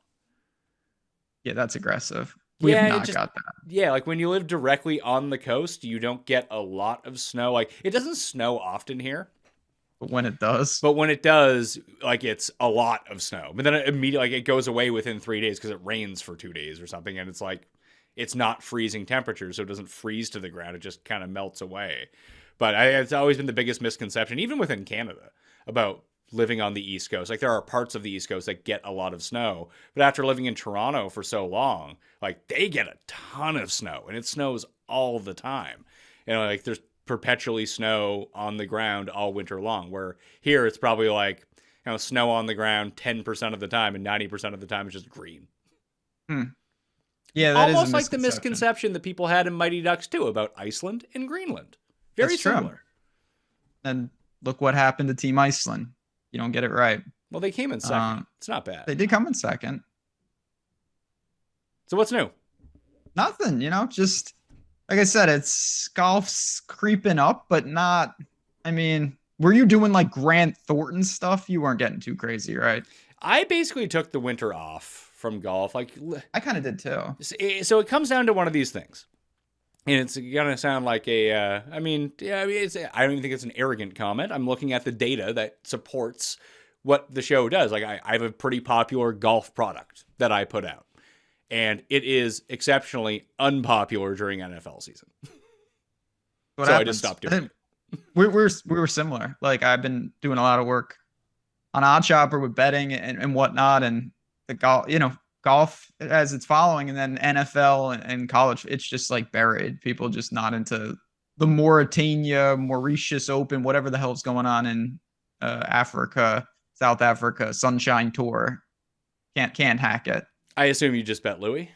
yeah, that's aggressive. We have not got that. Yeah, like when you live directly on the coast, you don't get a lot of snow. Like it doesn't snow often here, But when it does, But when it does, like, it's a lot of snow. But then it immediately, like, it goes away within 3 days because it rains for 2 days or something. And it's like, it's not freezing temperature, so it doesn't freeze to the ground. It just kind of melts away. But it's always been the biggest misconception, even within Canada, about living on the East Coast. Like, there are parts of the East Coast that get a lot of snow. But after living in Toronto for so long, like, they get a ton of snow. And it snows all the time. Like, there's perpetually snow on the ground all winter long, where here it's probably like, snow on the ground 10% of the time, and 90% of the time it's just green. Yeah, that almost is like the misconception that people had in Mighty Ducks 2 about Iceland and Greenland. Very That's similar. True. And look what happened to Team Iceland. You don't get it right. Well, they came in second. It's not bad. They did come in second. So what's new? Nothing, just like I said, it's golf's creeping up, but not. I mean, were you doing like Grant Thornton stuff? You weren't getting too crazy, right? I basically took the winter off from golf. Like, I kind of did too. So it comes down to one of these things. And it's going to sound like I don't even think it's an arrogant comment. I'm looking at the data that supports what the show does. Like, I have a pretty popular golf product that I put out. And it is exceptionally unpopular during NFL season. I just stopped doing it. We were similar. Like, I've been doing a lot of work on OddsShopper with betting and whatnot, and the golf as it's following, and then NFL and college, it's just like buried. People just not into the Mauritania, Mauritius Open, whatever the hell's going on in Africa, South Africa, Sunshine Tour. Can't hack it. I assume you just bet Louis?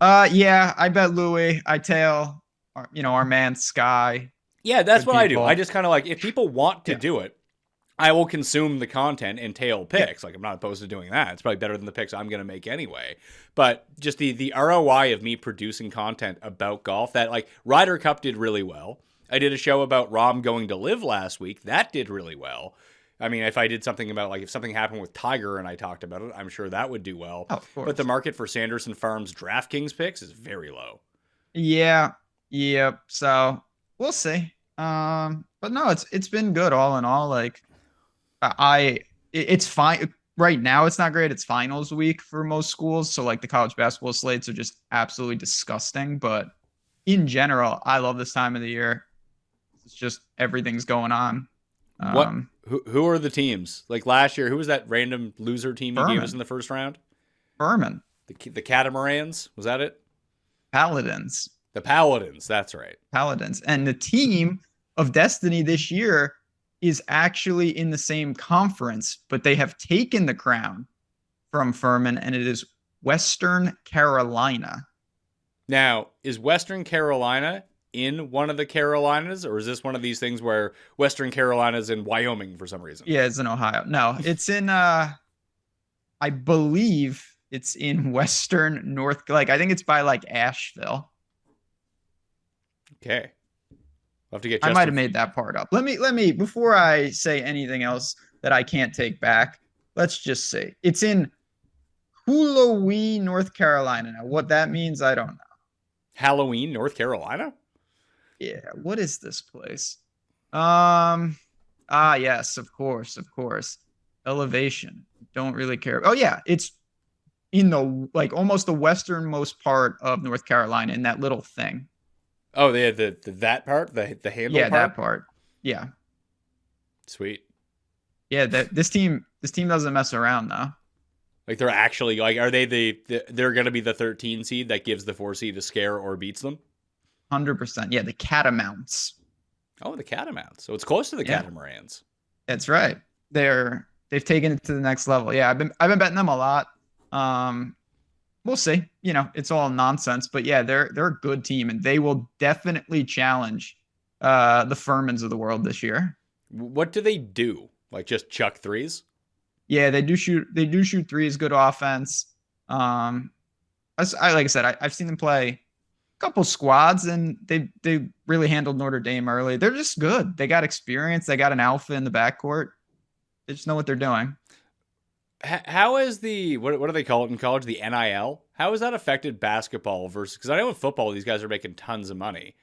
Yeah, I bet Louis. I tail, our man Sky. Yeah, that's what I do. I just kind of like, if people want to do it, I will consume the content and tail picks. Like, I'm not opposed to doing that. It's probably better than the picks I'm going to make anyway. But just the ROI of me producing content about golf, that, like, Ryder Cup did really well. I did a show about Rahm going to live last week. That did really well. I mean, if I did something about, like, if something happened with Tiger and I talked about it, I'm sure that would do well. Oh, of course. But the market for Sanderson Farms DraftKings picks is very low. Yeah. Yep. So we'll see. But no, it's been good all in all. Like, it's fine right now. It's not great. It's finals week for most schools. So, like, the college basketball slates are just absolutely disgusting. But in general, I love this time of the year. It's just everything's going on. Who are the teams? Like last year, who was that random loser team you gave us in the first round? Furman. The Catamarans? Was that it? Paladins. The Paladins. That's right. Paladins. And the team of destiny this year is actually in the same conference, but they have taken the crown from Furman, and it is Western Carolina. Now, is Western Carolina in one of the Carolinas, or is this one of these things where Western Carolina's in Wyoming for some reason? Yeah, it's in Ohio. No, it's in I believe it's in Western North, like, I think it's by like Asheville. Okay. I'll have to get I might have made that part up. Let me before I say anything else that I can't take back, let's just say it's in Halloween, North Carolina. Now, what that means, I don't know. Halloween, North Carolina? Yeah, what is this place? Yes, of course. Elevation. Don't really care. Oh yeah, it's in the, like, almost the westernmost part of North Carolina, in that little thing. Oh, they had that part, the handle part? Yeah, that part. Yeah. Sweet. Yeah, this team doesn't mess around though. Like, they're actually, like, are they they're going to be the 13 seed that gives the 4 seed a scare or beats them? 100%. Yeah, the Catamounts. Oh, the Catamounts. So it's close to the Catamarans. That's right. They've taken it to the next level. Yeah, I've been betting them a lot. We'll see. It's all nonsense, but yeah, they're a good team, and they will definitely challenge the Furmans of the world this year. What do they do? Like, just chuck threes? Yeah, they do shoot threes. Good offense. Like I said, I've seen them play a couple squads, and they really handled Notre Dame early. They're just good. They got experience. They got an alpha in the backcourt. They just know what they're doing. How is what do they call it in college? The NIL? How has that affected basketball versus? Because I know in football these guys are making tons of money.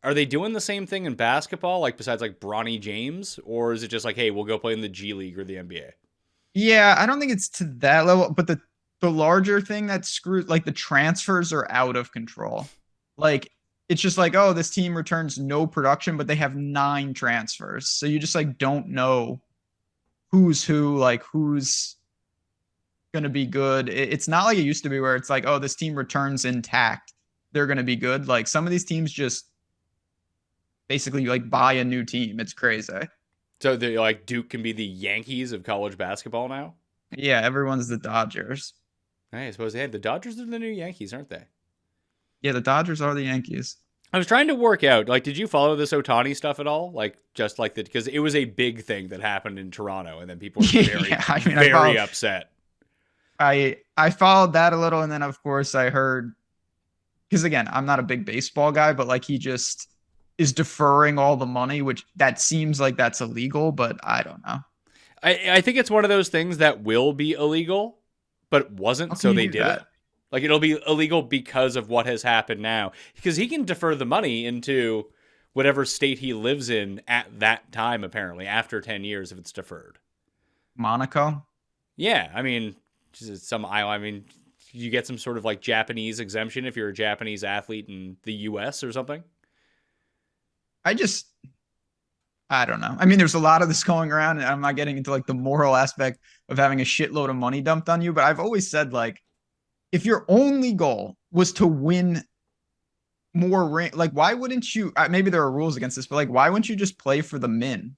Are they doing the same thing in basketball, like besides like Bronny James, or is it just like, hey, we'll go play in the G League or the NBA? Yeah, I don't think it's to that level, but the larger thing that screwed, like the transfers are out of control. Like it's just like, oh, this team returns no production, but they have 9 transfers. So you just like don't know who's who, like who's going to be good. It's not like it used to be where it's like, oh, this team returns intact, they're going to be good. Like some of these teams just basically like buy a new team. It's crazy. So they like Duke can be the Yankees of college basketball now? Yeah, everyone's the Dodgers. Hey, I suppose the Dodgers are the new Yankees, aren't they? Yeah, the Dodgers are the Yankees. I was trying to work out, like, did you follow this Ohtani stuff at all? Like, just like that, because it was a big thing that happened in Toronto, and then people were very upset. I followed that a little, and then of course I heard, because again, I'm not a big baseball guy, but like he just is deferring all the money, which that seems like that's illegal, but I don't know. I think it's one of those things that will be illegal, but wasn't, so they did it. Like, it'll be illegal because of what has happened now. Because he can defer the money into whatever state he lives in at that time, apparently, after 10 years if it's deferred. Monaco? Yeah, I mean, some island. I mean, you get some sort of, like, Japanese exemption if you're a Japanese athlete in the U.S. or something. I don't know. I mean, there's a lot of this going around, and I'm not getting into, like, the moral aspect of having a shitload of money dumped on you, but I've always said, like, if your only goal was to win more ring, like why wouldn't you? Maybe there are rules against this, but like why wouldn't you just play for the min?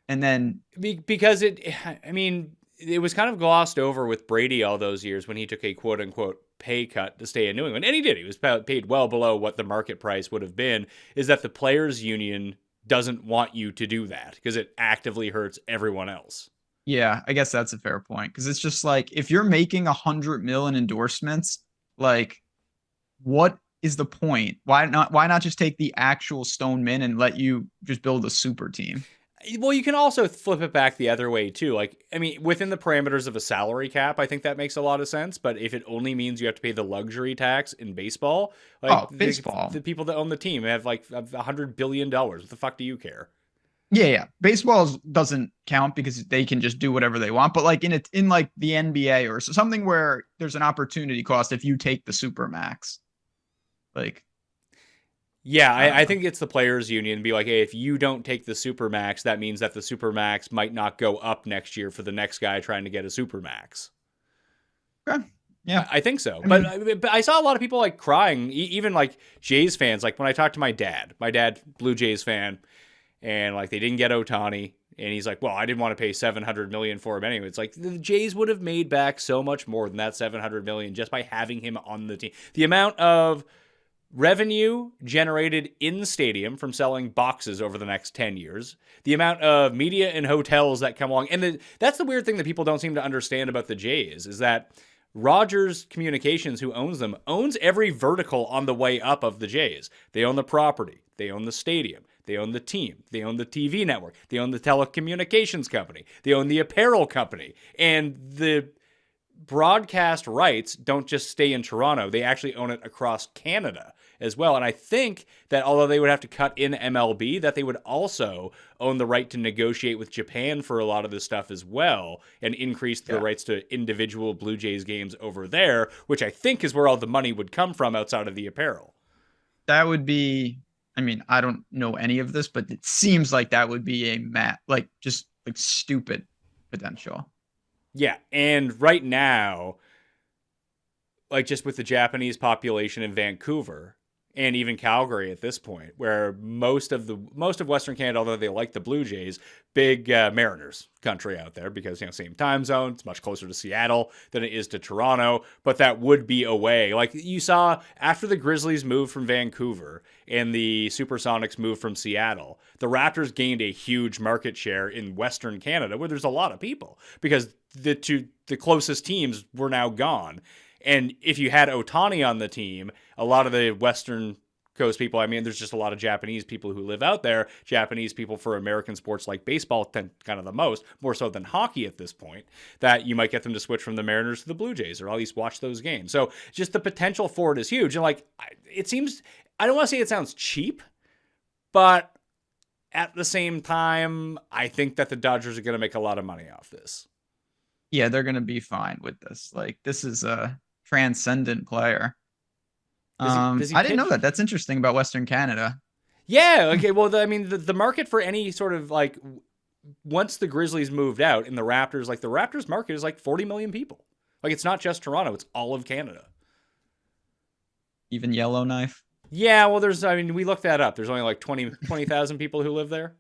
And then because I mean, it was kind of glossed over with Brady all those years when he took a quote unquote pay cut to stay in New England, and he did. He was paid well below what the market price would have been. Is that the players' union doesn't want you to do that because it actively hurts everyone else. Yeah, I guess that's a fair point because it's just like if you're making 100 million endorsements, like what is the point? Why not just take the actual Stone Min and let you just build a super team? Well, you can also flip it back the other way too. Like, I mean, within the parameters of a salary cap, I think that makes a lot of sense. But if it only means you have to pay the luxury tax in baseball, like baseball, the people that own the team have like $100 billion. What the fuck do you care? Yeah. Baseball doesn't count because they can just do whatever they want. But like in like the NBA or something where there's an opportunity cost if you take the super max. Like, yeah, I think it's the players' union be like, hey, if you don't take the super max, that means that the super max might not go up next year for the next guy trying to get a super max. Okay. Yeah, I think so. But I saw a lot of people like crying, even like Jays fans. Like when I talked to my dad, Blue Jays fan. And like they didn't get Ohtani, and he's like, "Well, I didn't want to pay $700 million for him anyway." It's like the Jays would have made back so much more than that $700 million just by having him on the team. The amount of revenue generated in stadium from selling boxes over the next 10 years, the amount of media and hotels that come along, and that's the weird thing that people don't seem to understand about the Jays is that Rogers Communications, who owns them, owns every vertical on the way up of the Jays. They own the property, they own the stadium. They own the team. They own the TV network. They own the telecommunications company. They own the apparel company. And the broadcast rights don't just stay in Toronto. They actually own it across Canada as well. And I think that although they would have to cut in MLB, that they would also own the right to negotiate with Japan for a lot of this stuff as well and increase the rights to individual Blue Jays games over there, which I think is where all the money would come from outside of the apparel. That would be... I mean, I don't know any of this, but it seems like that would be just stupid potential. Yeah. And right now, like just with the Japanese population in Vancouver and even Calgary at this point, where most of Western Canada, although they like the Blue Jays, big Mariners country out there because, same time zone. It's much closer to Seattle than it is to Toronto, but that would be a way. Like you saw after the Grizzlies moved from Vancouver and the Supersonics moved from Seattle, the Raptors gained a huge market share in Western Canada where there's a lot of people because the closest teams were now gone. And if you had Ohtani on the team, a lot of the Western Coast people. I mean, there's just a lot of Japanese people who live out there. Japanese people for American sports like baseball, kind of the most, more so than hockey at this point, that you might get them to switch from the Mariners to the Blue Jays or at least watch those games. So just the potential for it is huge. And like, it seems, I don't want to say it sounds cheap, but at the same time, I think that the Dodgers are going to make a lot of money off this. Yeah, they're going to be fine with this. Like, this is a transcendent player. I didn't know that. That's interesting about Western Canada. Yeah. Okay. Well, the market for any sort of like, once the Grizzlies moved out and the Raptors, like the Raptors market is like 40 million people. Like, it's not just Toronto, it's all of Canada. Even Yellowknife. Yeah. Well, we looked that up. There's only like 20,000 people who live there.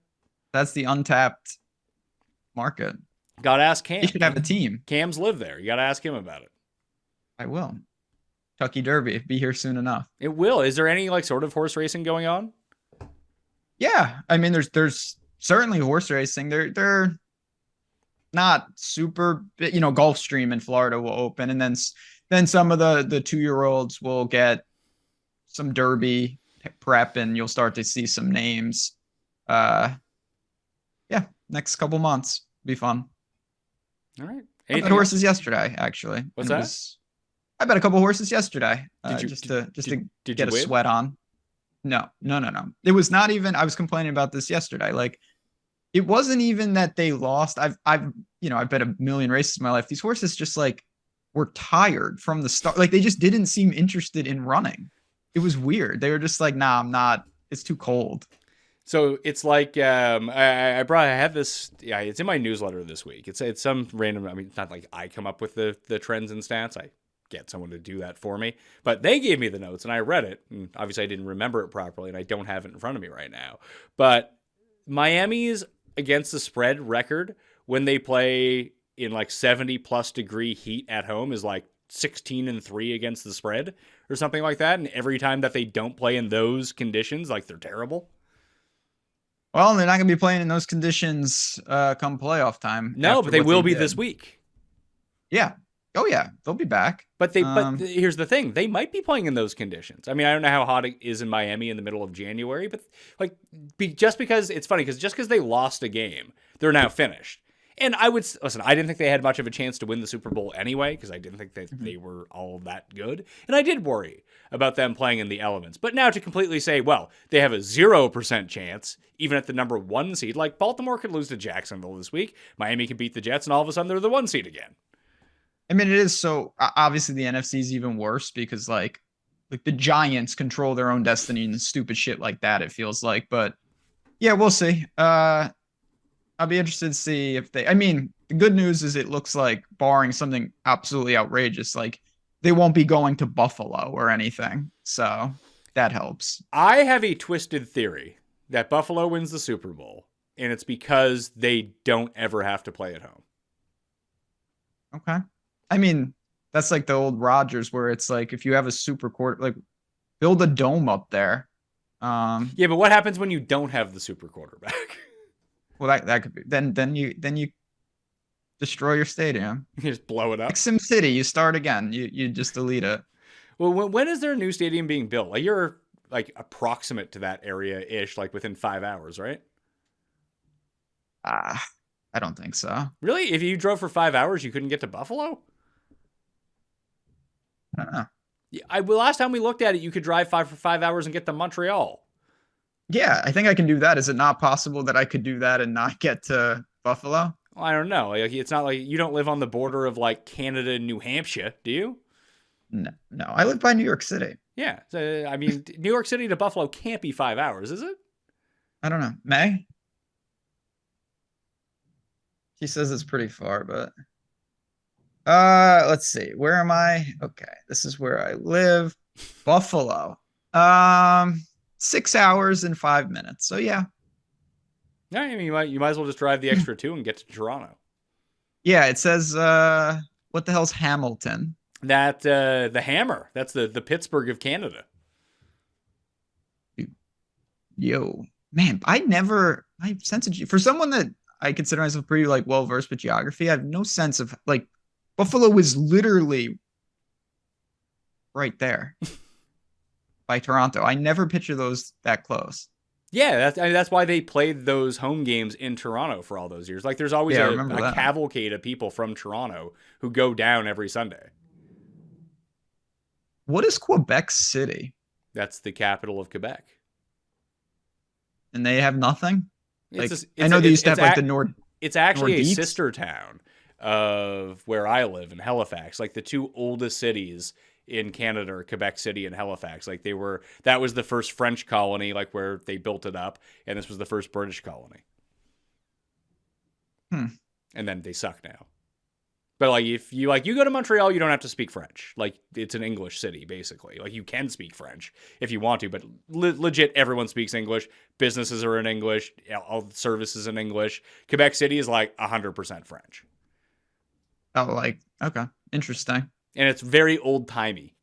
That's the untapped market. Got to ask Cam. He should have a team. Cam's live there. You got to ask him about it. I will. Kentucky Derby, be here soon enough. It will. Is there any like sort of horse racing going on? Yeah, I mean, there's certainly horse racing. They're not super, Gulfstream in Florida will open, and then some of the 2-year-olds will get some Derby prep, and you'll start to see some names. Next couple months be fun. All right. I bet horses yesterday, actually. What's that? I bet a couple horses yesterday. Just to get a win? sweat on. No. It was not even. I was complaining about this yesterday. Like, it wasn't even that they lost. I've bet a million races in my life. These horses just like were tired from the start. Like, they just didn't seem interested in running. It was weird. They were just like, nah, I'm not. It's too cold. So it's like I have this. Yeah, it's in my newsletter this week. It's some random. I mean, it's not like I come up with the trends and stats. I get someone to do that for me. But they gave me the notes and I read it. And obviously I didn't remember it properly and I don't have it in front of me right now. But Miami's against the spread record when they play in like 70 plus degree heat at home is like 16-3 against the spread or something like that. And every time that they don't play in those conditions, like, they're terrible. Well, they're not going to be playing in those conditions come playoff time. No, but they will be this week. Yeah. Oh, yeah. They'll be back. But here's the thing. They might be playing in those conditions. I mean, I don't know how hot it is in Miami in the middle of January, but like, just because it's funny, because just because they lost a game, they're now finished. And I didn't think they had much of a chance to win the Super Bowl anyway, because I didn't think that they were all that good. And I did worry about them playing in the elements. But now to completely say, well, they have a 0% chance, even at the number 1 seed, like Baltimore could lose to Jacksonville this week, Miami can beat the Jets, and all of a sudden they're the 1 seed again. I mean, it is so, obviously the NFC is even worse because like the Giants control their own destiny and stupid shit like that, it feels like. But yeah, we'll see. I'll be interested to see if the good news is it looks like, barring something absolutely outrageous, like they won't be going to Buffalo or anything. So that helps. I have a twisted theory that Buffalo wins the Super Bowl, and it's because they don't ever have to play at home. Okay. I mean, that's like the old Rodgers where it's like, if you have a super court, like build a dome up there. Yeah, but what happens when you don't have the super quarterback? Well, that could be then you destroy your stadium. You just blow it up. Like Sim City, you start again. You just delete it. Well, when is there a new stadium being built? Like, you're like approximate to that area ish, like within 5 hours, right? I don't think so. Really? If you drove for 5 hours, you couldn't get to Buffalo? I don't know. Yeah, last time we looked at it, you could drive for 5 hours and get to Montreal. Yeah, I think I can do that. Is it not possible that I could do that and not get to Buffalo? Well, I don't know. Like, it's not like you don't live on the border of like Canada and New Hampshire, do you? No. I live by New York City. Yeah. So, I mean, New York City to Buffalo can't be 5 hours, is it? I don't know. May? She says it's pretty far, but let's see. Where am I? Okay, this is where I live. Buffalo. 6 hours and 5 minutes. So yeah. Yeah, I mean, you might as well just drive the extra 2 and get to Toronto. Yeah, it says what the hell's Hamilton? That the Hammer. That's the Pittsburgh of Canada. Yo, man, my sense of for someone that I consider myself pretty like well versed with geography, I have no sense of like Buffalo is literally right there. by Toronto. I never picture those that close. Yeah, that's why they played those home games in Toronto for all those years. Like, there's always Yeah, I a remember that. cavalcade of people from Toronto who go down every Sunday. What is Quebec City? That's the capital of Quebec. And they have nothing? Like, I It's know a- they used to it's have like ac- the Nord. It's actually a Nordiques? sister town of where I live in Halifax. Like, the two oldest cities in Canada are Quebec City and Halifax. Like, that was the first French colony, like where they built it up, and this was the first British colony. And then they suck now. But like, if you go to Montreal, you don't have to speak French. Like, it's an English city basically. Like, you can speak French if you want to, but legit everyone speaks English. Businesses are in English. All the services in English. Quebec City is like 100% French, Oh, like, okay. Interesting. and it's very old timey.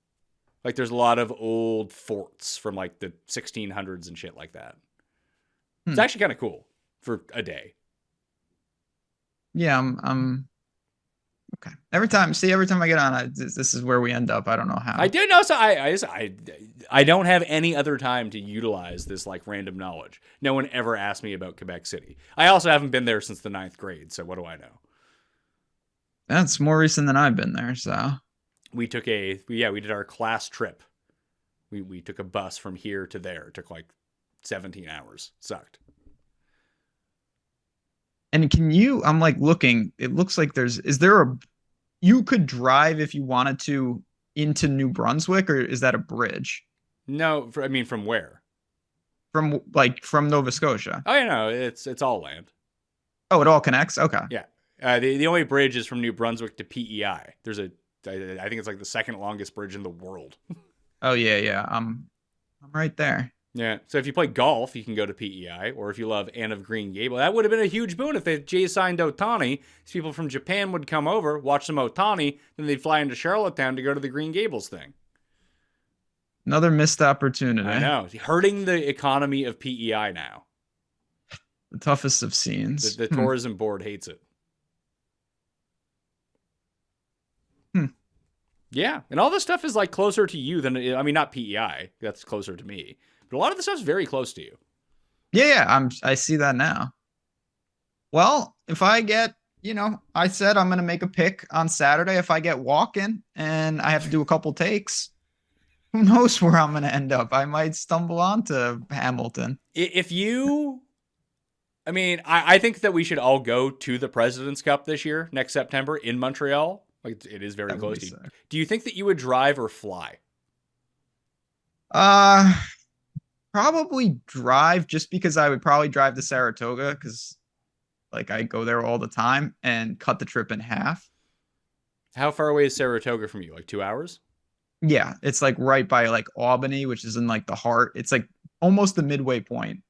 Like, there's a lot of old forts from like the 1600s and shit like that. It's actually kind of cool for a day. Yeah, I'm okay. Every time I get on, this is where we end up. I don't know how. I do know. So I don't have any other time to utilize this like random knowledge. No one ever asked me about Quebec City. I also haven't been there since the 9th grade. So what do I know? That's more recent than I've been there, so. We did our class trip. We took a bus from here to there. It took like 17 hours. Sucked. And I'm like looking, it looks like you could drive if you wanted to into New Brunswick, or is that a bridge? No, from where? From Nova Scotia. Oh, yeah, no, it's all land. Oh, it all connects? Okay. Yeah. The only bridge is from New Brunswick to PEI. I think it's like the second longest bridge in the world. Oh, yeah. I'm right there. Yeah. So if you play golf, you can go to PEI, or if you love Anne of Green Gable, that would have been a huge boon if they Jay signed Ohtani. These people from Japan would come over, watch some Ohtani, then they'd fly into Charlottetown to go to the Green Gables thing. Another missed opportunity. I know. Hurting the economy of PEI now. The toughest of scenes. The tourism board hates it. Yeah. And all this stuff is like closer to you than, not PEI. That's closer to me. But a lot of the stuff's very close to you. Yeah, I see that now. Well, if I get, I said I'm going to make a pick on Saturday. If I get walking and I have to do a couple takes, who knows where I'm going to end up? I might stumble onto Hamilton. I think that we should all go to the President's Cup this year, next September in Montreal. Like, it is very close to you. Do you think that you would drive or fly? Probably drive, just because I would probably drive to Saratoga, because like I go there all the time, and cut the trip in half. How far away is Saratoga from you? Like 2 hours? Yeah, it's like right by like Albany, which is in like the heart. It's like almost the midway point.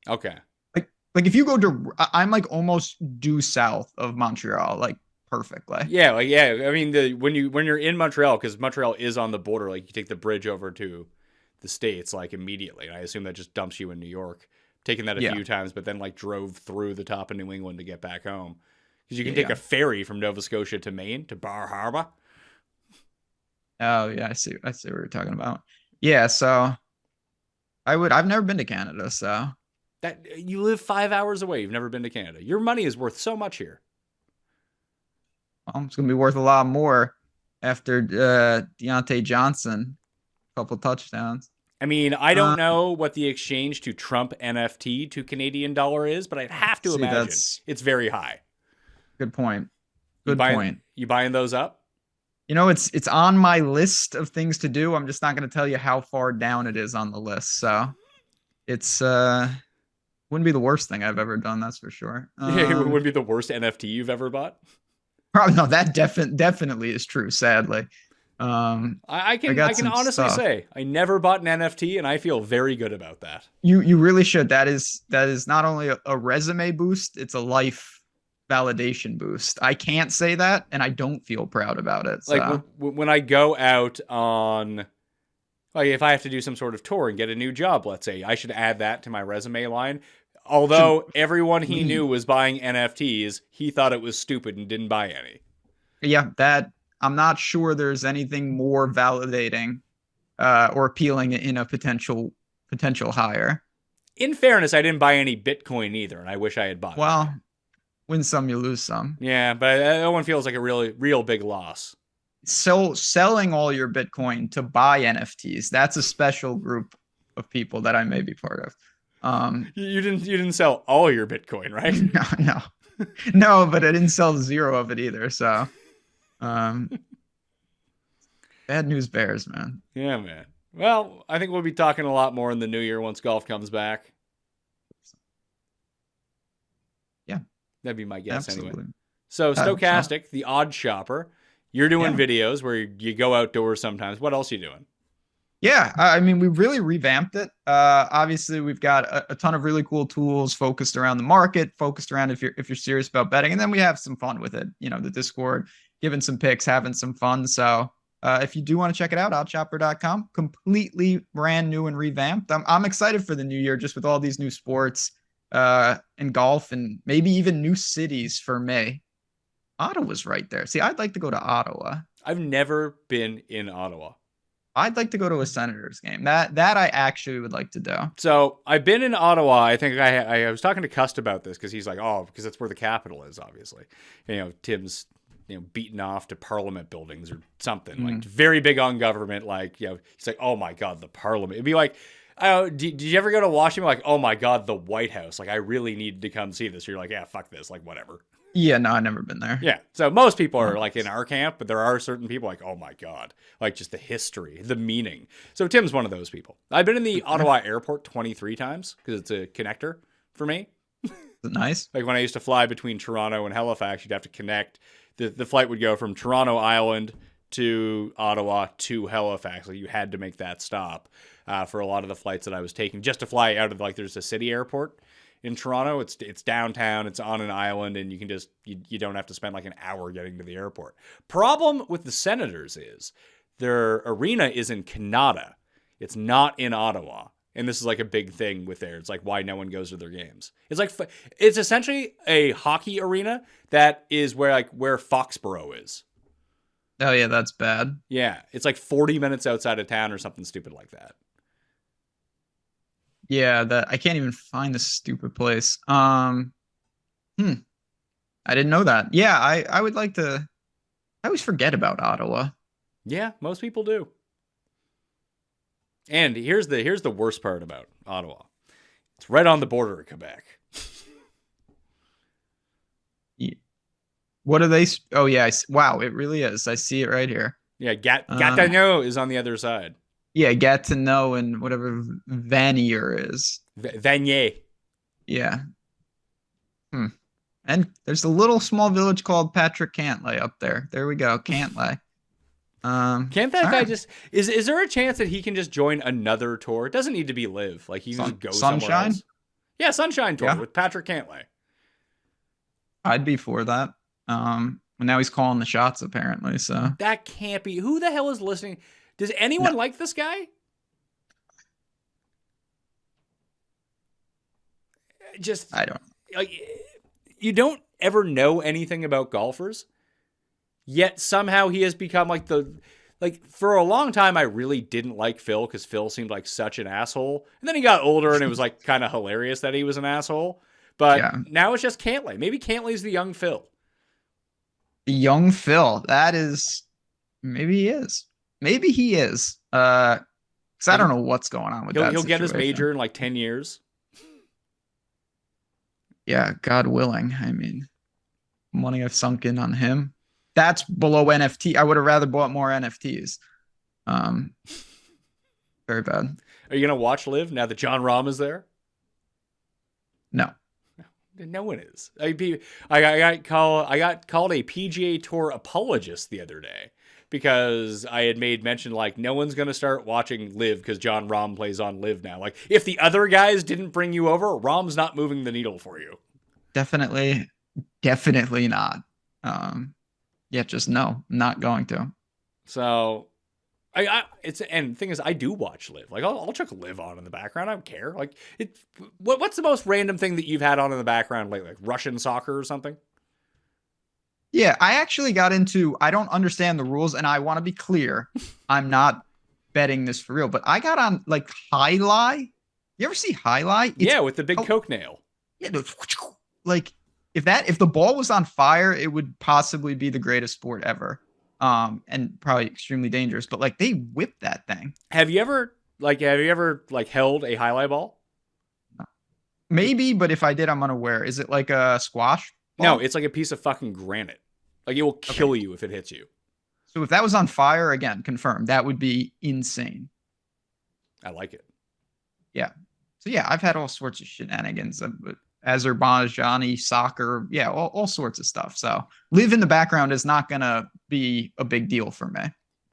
Okay. Like if you go to, I'm like almost due south of Montreal, like perfectly. Yeah, when you're in Montreal, because Montreal is on the border, like you take the bridge over to the States like immediately. And I assume that just dumps you in New York. Taken that a few times, but then like drove through the top of New England to get back home. Because you can take a ferry from Nova Scotia to Maine, to Bar Harbor. Oh yeah, I see what you're talking about. Yeah, so I've never been to Canada, so. That you live 5 hours away. You've never been to Canada. Your money is worth so much here. Well, it's gonna be worth a lot more after Deontay Johnson, a couple touchdowns. I don't know what the exchange to Trump NFT to Canadian dollar is, but I'd have to imagine it's very high. Good point. Good point. You buying those up? It's on my list of things to do. I'm just not going to tell you how far down it is on the list. So it's wouldn't be the worst thing I've ever done. That's for sure. It wouldn't be the worst NFT you've ever bought. Probably no. That definitely is true. Sadly. I can honestly say I never bought an NFT, and I feel very good about that. You really should. That is not only a resume boost, it's a life validation boost. I can't say that, and I don't feel proud about it. So. Like when I go out on, like if I have to do some sort of tour and get a new job, let's say, I should add that to my resume line. Although everyone he knew was buying NFTs, he thought it was stupid and didn't buy any. Yeah, I'm not sure there's anything more validating or appealing in a potential hire. In fairness, I didn't buy any Bitcoin either, and I wish I had bought Well, that. win some, you lose some. Yeah, but that one feels like a real big loss. So selling all your Bitcoin to buy NFTs, that's a special group of people that I may be part of. You didn't sell all your Bitcoin, right? No, but I didn't sell zero of it either. So, bad news bears, man. Yeah, man. Well, I think we'll be talking a lot more in the new year once golf comes back. Yeah, that'd be my guess. absolutely. Anyway. So Stochastic, the odd shopper, you're doing videos where you go outdoors sometimes. What else are you doing? Yeah, I mean, we really revamped it. Obviously, we've got a ton of really cool tools focused around the market, focused around if you're serious about betting, and then we have some fun with it. You know, the Discord, giving some picks, having some fun. So if you do want to check it out, oddshopper.com, completely brand new and revamped. I'm excited for the new year, just with all these new sports and golf, and maybe even new cities for May. Ottawa's right there. See, I'd like to go to Ottawa. I've never been in Ottawa. I'd like to go to a Senators game. That I actually would like to do. So I've been in Ottawa. I think I was talking to Cust about this because he's like, oh, because that's where the capital is, obviously. You know, Tim's beaten off to Parliament buildings or something like very big on government. Like, he's like, oh my God, the Parliament. It'd be like, did you ever go to Washington? Like, oh my God, the White House. Like, I really needed to come see this. You're like, yeah, fuck this. Like, whatever. Yeah, no, I've never been there. Yeah. So most people are like in our camp, but there are certain people like, oh my God, like just the history, the meaning. So Tim's one of those people. I've been in the Ottawa airport 23 times because it's a connector for me. Nice. Like when I used to fly between Toronto and Halifax, you'd have to connect. The flight would go from Toronto Island to Ottawa to Halifax. Like you had to make that stop for a lot of the flights that I was taking just to fly out of there's a city airport. In Toronto, it's downtown, it's on an island, and you can just, you don't have to spend like an hour getting to the airport. Problem with the Senators is their arena is in Canada. It's not in Ottawa. And this is like a big thing with there. It's like why no one goes to their games. It's like, it's essentially a hockey arena that is where Foxborough is. Oh yeah, that's bad. Yeah, it's like 40 minutes outside of town or something stupid like that. Yeah, I can't even find this stupid place. I didn't know that. Yeah, I would like to. I always forget about Ottawa. Yeah, most people do. And here's the worst part about Ottawa. It's right on the border of Quebec. What are they? Oh yeah, wow, it really is. I see it right here. Yeah, Gatineau is on the other side. Yeah, Gatineau and whatever Vanier is. Vanier. Yeah. And there's a little small village called Patrick Cantlay up there. There we go, Cantlay. Can't that guy just is there a chance that he can just join another tour? It doesn't need to be live. Like he can just go somewhere else. Yeah, Sunshine Tour with Patrick Cantlay. I'd be for that. Now he's calling the shots apparently. So that can't be. Who the hell is listening? Does anyone like this guy? Just I don't. Like you don't ever know anything about golfers, yet somehow he has become like for a long time I really didn't like Phil because Phil seemed like such an asshole, and then he got older and it was like kind of hilarious that he was an asshole. But now it's just Cantlay. Maybe Cantlay's the young Phil. The young Phil. That is. Maybe he is. Maybe he is. Because I don't know what's going on with that. He'll get his major in like 10 years. Yeah, God willing. I mean, money I've sunk in on him. That's below NFT. I would have rather bought more NFTs. Very bad. Are you gonna watch Live now that John Rahm is there? No. No one is. I got called a PGA Tour apologist the other day because I had made mention like no one's going to start watching Live because John Rahm plays on Live now. Like if the other guys didn't bring you over, Rahm's not moving the needle for you. Definitely not. Yeah, just no, not going to. So and the thing is, I do watch Live. Like I'll check Live on in the background. I don't care. Like what's the most random thing that you've had on in the background lately? Like Russian soccer or something? Yeah, I actually got into. I don't understand the rules, and I want to be clear. I'm not betting this for real, but I got on like highlight. You ever see highlight? Yeah, with the big Coke nail. Yeah, like if the ball was on fire, it would possibly be the greatest sport ever. And probably extremely dangerous, but like they whip that thing. Have you ever held a highlight ball? Maybe, but if I did, I'm unaware. Is it like a squash ball? No, it's like a piece of fucking granite. Like it will kill you if it hits you. So if that was on fire, again, confirmed, that would be insane. I like it. Yeah. So yeah, I've had all sorts of shenanigans. Azerbaijani soccer, yeah, all sorts of stuff. So live in the background is not gonna be a big deal for me.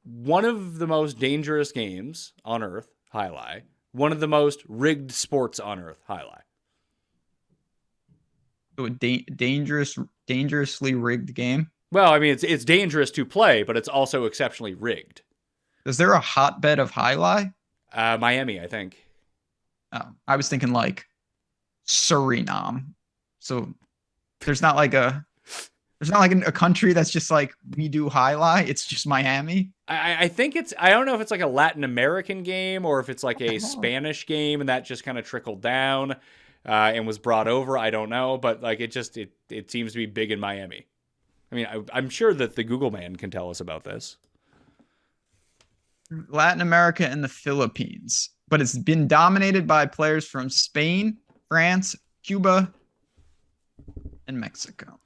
One of the most dangerous games on earth, highlight. One of the most rigged sports on earth, highlight. So a dangerously rigged game. Well, I mean, it's dangerous to play, but it's also exceptionally rigged. Is there a hotbed of highlight? Miami, I think. Oh, I was thinking like Suriname. So there's not like a country that's just like we do highlight. It's just Miami. I think I don't know if it's like a Latin American game or if it's like a Spanish game and that just kind of trickled down and was brought over. I don't know, but like it seems to be big in Miami. I mean, I'm sure that the Google man can tell us about this. Latin America and the Philippines, but it's been dominated by players from Spain, France, Cuba, and Mexico.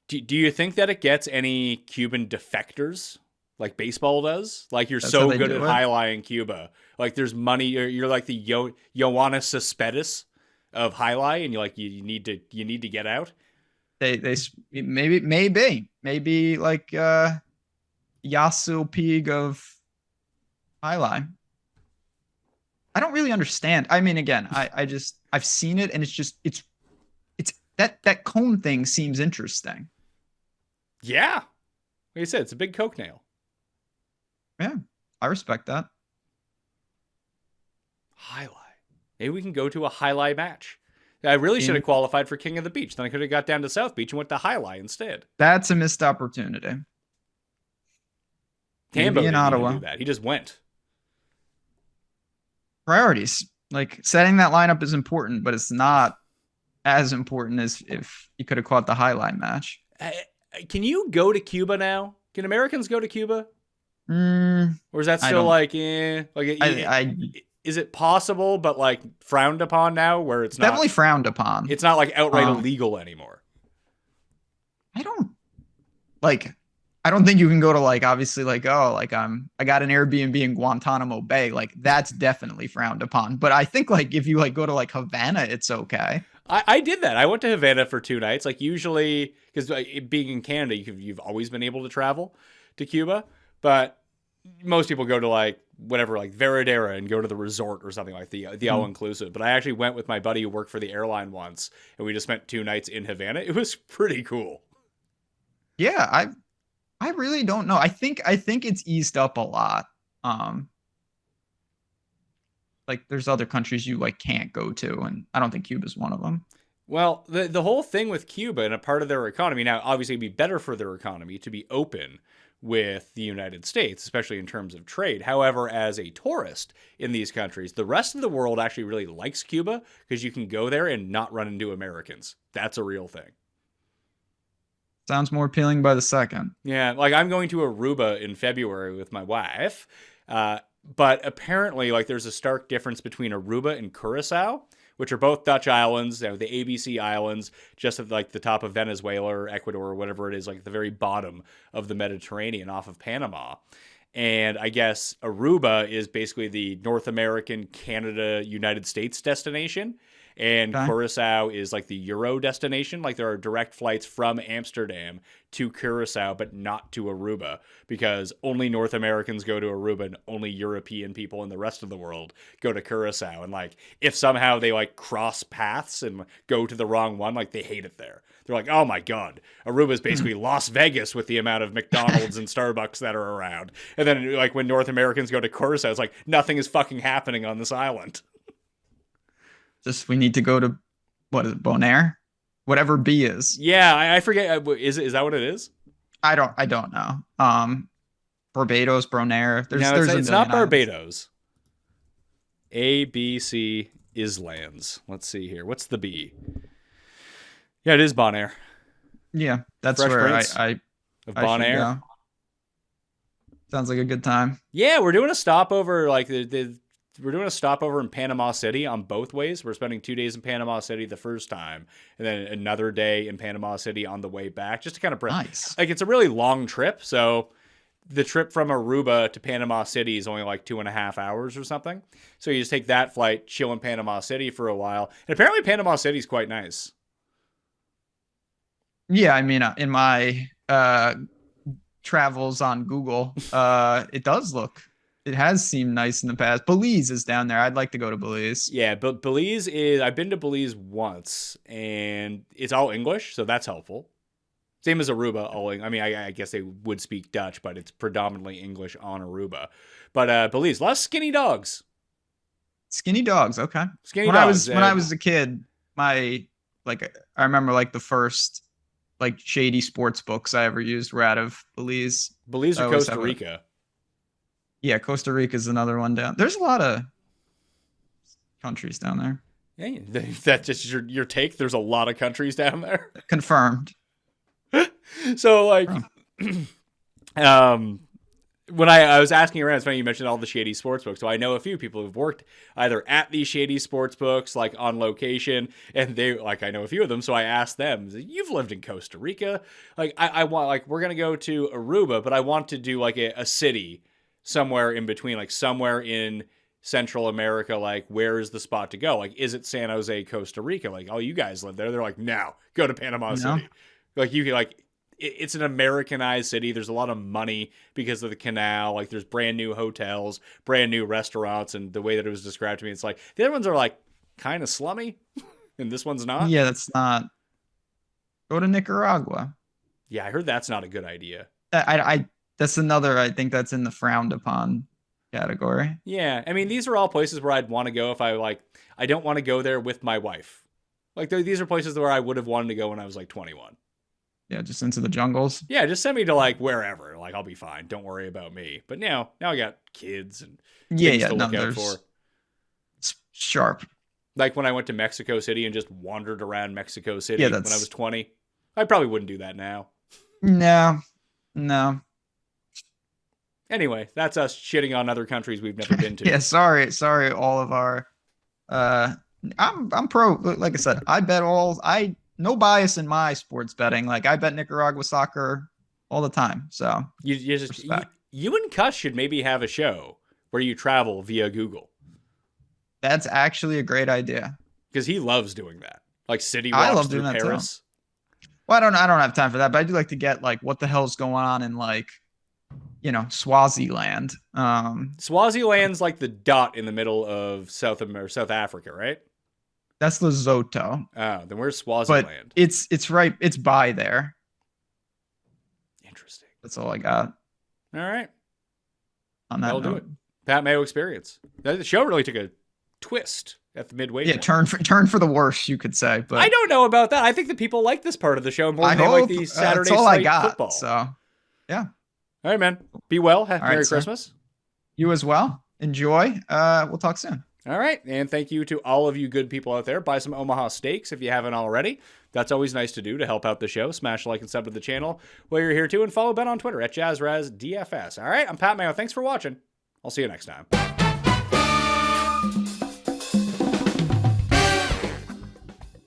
Do you think that it gets any Cuban defectors like baseball does? Like you're That's so how they good do at it? highlighting Cuba. Like there's money. You're like the Yoenis Cespedes of highlight, and you need to get out. They maybe like Yasu Pig of highlight. I don't really understand. I mean, again, I've seen it and it's that cone thing seems interesting. Yeah. Like I said, it's a big Coke nail. Yeah, I respect that. Highlight. Maybe we can go to a highlight match. I really should have qualified for King of the Beach. Then I could have got down to South Beach and went to highlight instead. That's a missed opportunity. Tambo in didn't Ottawa. even do that. He just went. Priorities. Like setting that lineup is important, but it's not as important as if you could have caught the highlight match. Can you go to Cuba now? Can Americans go to Cuba? Or is that still like, is it possible, but like frowned upon now where it's not? Definitely frowned upon. It's not like outright illegal anymore. I don't think you can go to like, obviously like, oh, like I got an Airbnb in Guantanamo Bay. Like that's definitely frowned upon. But I think like if you like go to like Havana, it's okay. I did that. I went to Havana for 2 nights. Like usually, because being in Canada, you've always been able to travel to Cuba. But most people go to like whatever, like Veradera and go to the resort or something like the all-inclusive. But I actually went with my buddy who worked for the airline once, and we just spent 2 nights in Havana. It was pretty cool. Yeah, I really don't know. I think it's eased up a lot. Like there's other countries you like can't go to, and I don't think Cuba's one of them. Well, the whole thing with Cuba and a part of their economy now, obviously it'd be better for their economy to be open with the United States, especially in terms of trade. However, as a tourist in these countries, the rest of the world actually really likes Cuba because you can go there and not run into Americans. That's a real thing. Sounds more appealing by the second. Yeah, like I'm going to Aruba in February with my wife, but apparently like there's a stark difference between Aruba and Curacao, which are both Dutch islands, the ABC Islands, just at like the top of Venezuela or Ecuador or whatever it is, like at the very bottom of the Mediterranean off of Panama. And I guess Aruba is basically the North American, Canada, United States destination. And Curacao is like the Euro destination. Like there are direct flights from Amsterdam to Curacao, but not to Aruba because only North Americans go to Aruba and only European people in the rest of the world go to Curacao. And like if somehow they like cross paths and go to the wrong one, like they hate it there. They're like, oh my God, Aruba is basically Las Vegas with the amount of McDonald's and Starbucks that are around. And then like when North Americans go to Curacao, it's like nothing is fucking happening on this island. Just we need to go to what is it, Bonaire? Whatever B is. Yeah, I forget. Is that what it is? I don't know. Barbados, Bonaire. No, There's it's not islands. Barbados. ABC Islands. Let's see here. What's the B? Yeah, it is Bonaire. Yeah, that's Fresh where Prince I of should Bonaire. go. Sounds like a good time. Yeah, we're doing a stopover. Like we're doing a stopover in Panama City on both ways. We're spending 2 days in Panama City the first time, and then another day in Panama City on the way back, just to kind of Nice. like it's a really long trip. So the trip from Aruba to Panama City is only like 2.5 hours or something. So you just take that flight, chill in Panama City for a while, and apparently Panama City is quite nice. Yeah, I mean, in my travels on Google, it has seemed nice in the past. Belize is down there. I'd like to go to Belize. Yeah, but Belize is, I've been to Belize once, and it's all English, so that's helpful. Same as Aruba. I mean, I guess they would speak Dutch, but it's predominantly English on Aruba. But Belize, a lot of skinny dogs. Skinny dogs, okay. Skinny when dogs. When I was a kid, I remember like the first like shady sports books I ever used were out of Belize. Belize I or always Costa have Rica. Yeah, Costa Rica is another one down. There's a lot of countries down there. Yeah, that's just your take. There's a lot of countries down there. Confirmed. So like, when I was asking around, it's funny you mentioned all the shady sports books. So I know a few people who've worked either at these shady sports books, like on location, and I know a few of them. So I asked them, "You've lived in Costa Rica. Like, I want, like, we're gonna go to Aruba, but I want to do like a city somewhere in between, like somewhere in Central America. Like, where is the spot to go? Like, is it San Jose, Costa Rica? Like, oh, you guys live there. They're like, no, go to Panama City. Like, you can it's an Americanized city. There's a lot of money because of the canal. Like, there's brand new hotels, brand new restaurants, and the way that it was described to me, it's like the other ones are like kind of slummy, and this one's not. Yeah, that's not. Go to Nicaragua. Yeah, I heard that's not a good idea. That's another. I think that's in the frowned upon category. Yeah, I mean, these are all places where I'd want to go if I don't want to go there with my wife. Like, these are places where I would have wanted to go when I was like 21. Yeah, just into the jungles. Yeah, just send me to like wherever. Like, I'll be fine. Don't worry about me. But now I got kids and things to look out for. It's sharp. Like when I went to Mexico City and just wandered around Mexico City when I was 20. I probably wouldn't do that now. No. Anyway, that's us shitting on other countries we've never been to. Yeah, sorry, all of our. I'm pro. Like I said, I bet no bias in my sports betting. Like, I bet Nicaragua soccer all the time. So you and Cuss should maybe have a show where you travel via Google. That's actually a great idea. Because he loves doing that. Like city walks I love through doing that Paris. Too. Well, I don't have time for that, but I do like to get like what the hell's going on in like, Swaziland. Swaziland's like the dot in the middle of South Africa, right? That's Lesotho. Oh, then where's Swaziland? But it's right. It's by there. Interesting. That's all I got. All right. On that That'll note. do it. Pat Mayo experience. The show really took a twist at the midway. Yeah, turn for the worse, you could say. But I don't know about that. I think the people like this part of the show more than they like the Saturday that's all I slate got, football. So, yeah. All right, man. Be well. Merry right, Christmas. You as well. Enjoy. We'll talk soon. All right. And thank you to all of you good people out there. Buy some Omaha steaks if you haven't already. That's always nice to do to help out the show. Smash like and sub to the channel while you're here too. And follow Ben on Twitter at JazzRazDFS. All right. I'm Pat Mayo. Thanks for watching. I'll see you next time.